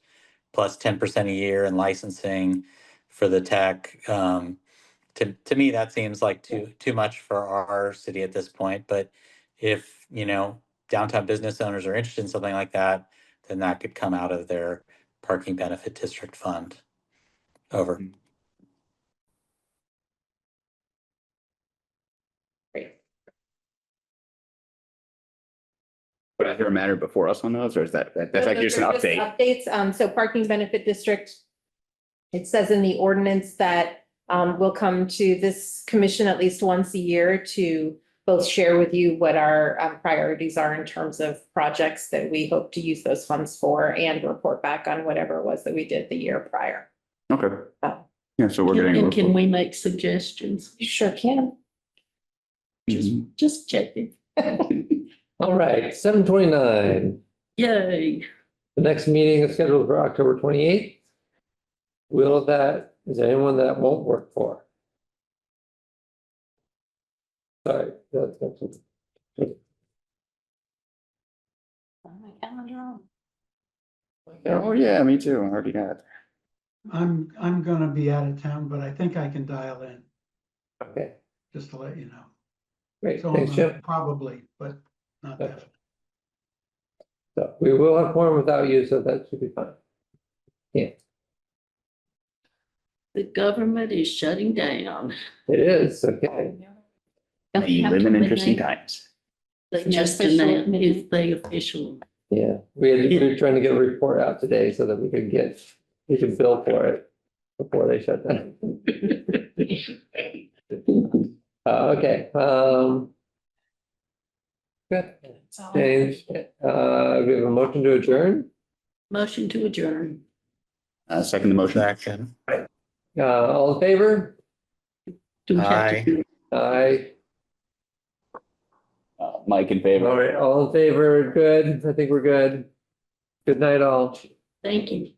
plus 10% a year in licensing for the tech. To me, that seems like too much for our city at this point. But if, downtown business owners are interested in something like that, then that could come out of their parking benefit district fund. Over. Great. But is there a matter before us on those, or is that's like just an Those are update? Updates, so parking benefit district. It says in the ordinance that we'll come to this commission at least once a year to both share with you what our priorities are in terms of projects that we hope to use those funds for and report back on whatever it was that we did the year prior. Okay. Yeah, so we're getting. And can we make suggestions? You sure can. Just checking. All right, 7:29. Yay. The next meeting is scheduled for October 28th. Is there anyone that won't work for? Sorry. that's- My calendar on. Oh, yeah, me too. I already got. I'm gonna be out of town, but I think I can dial in, Okay, just to let you know. great, So thanks, Jim. probably, but not Okay. definitely. So we will have quorum without you, so that should be fine. Yeah, The government is shutting down. it is, okay. You live in interesting times. Just official is the official. Yeah, we were trying to get a report out today so that we could bill for it before they shut down. Okay, good. Change, we have a motion to adjourn, Motion to adjourn. Second the motion. Action. all in favor? Do we have to Aye. do- Aye. Mike in favor. All right, all in favor, good, I think we're good. Good night, all. Thank you.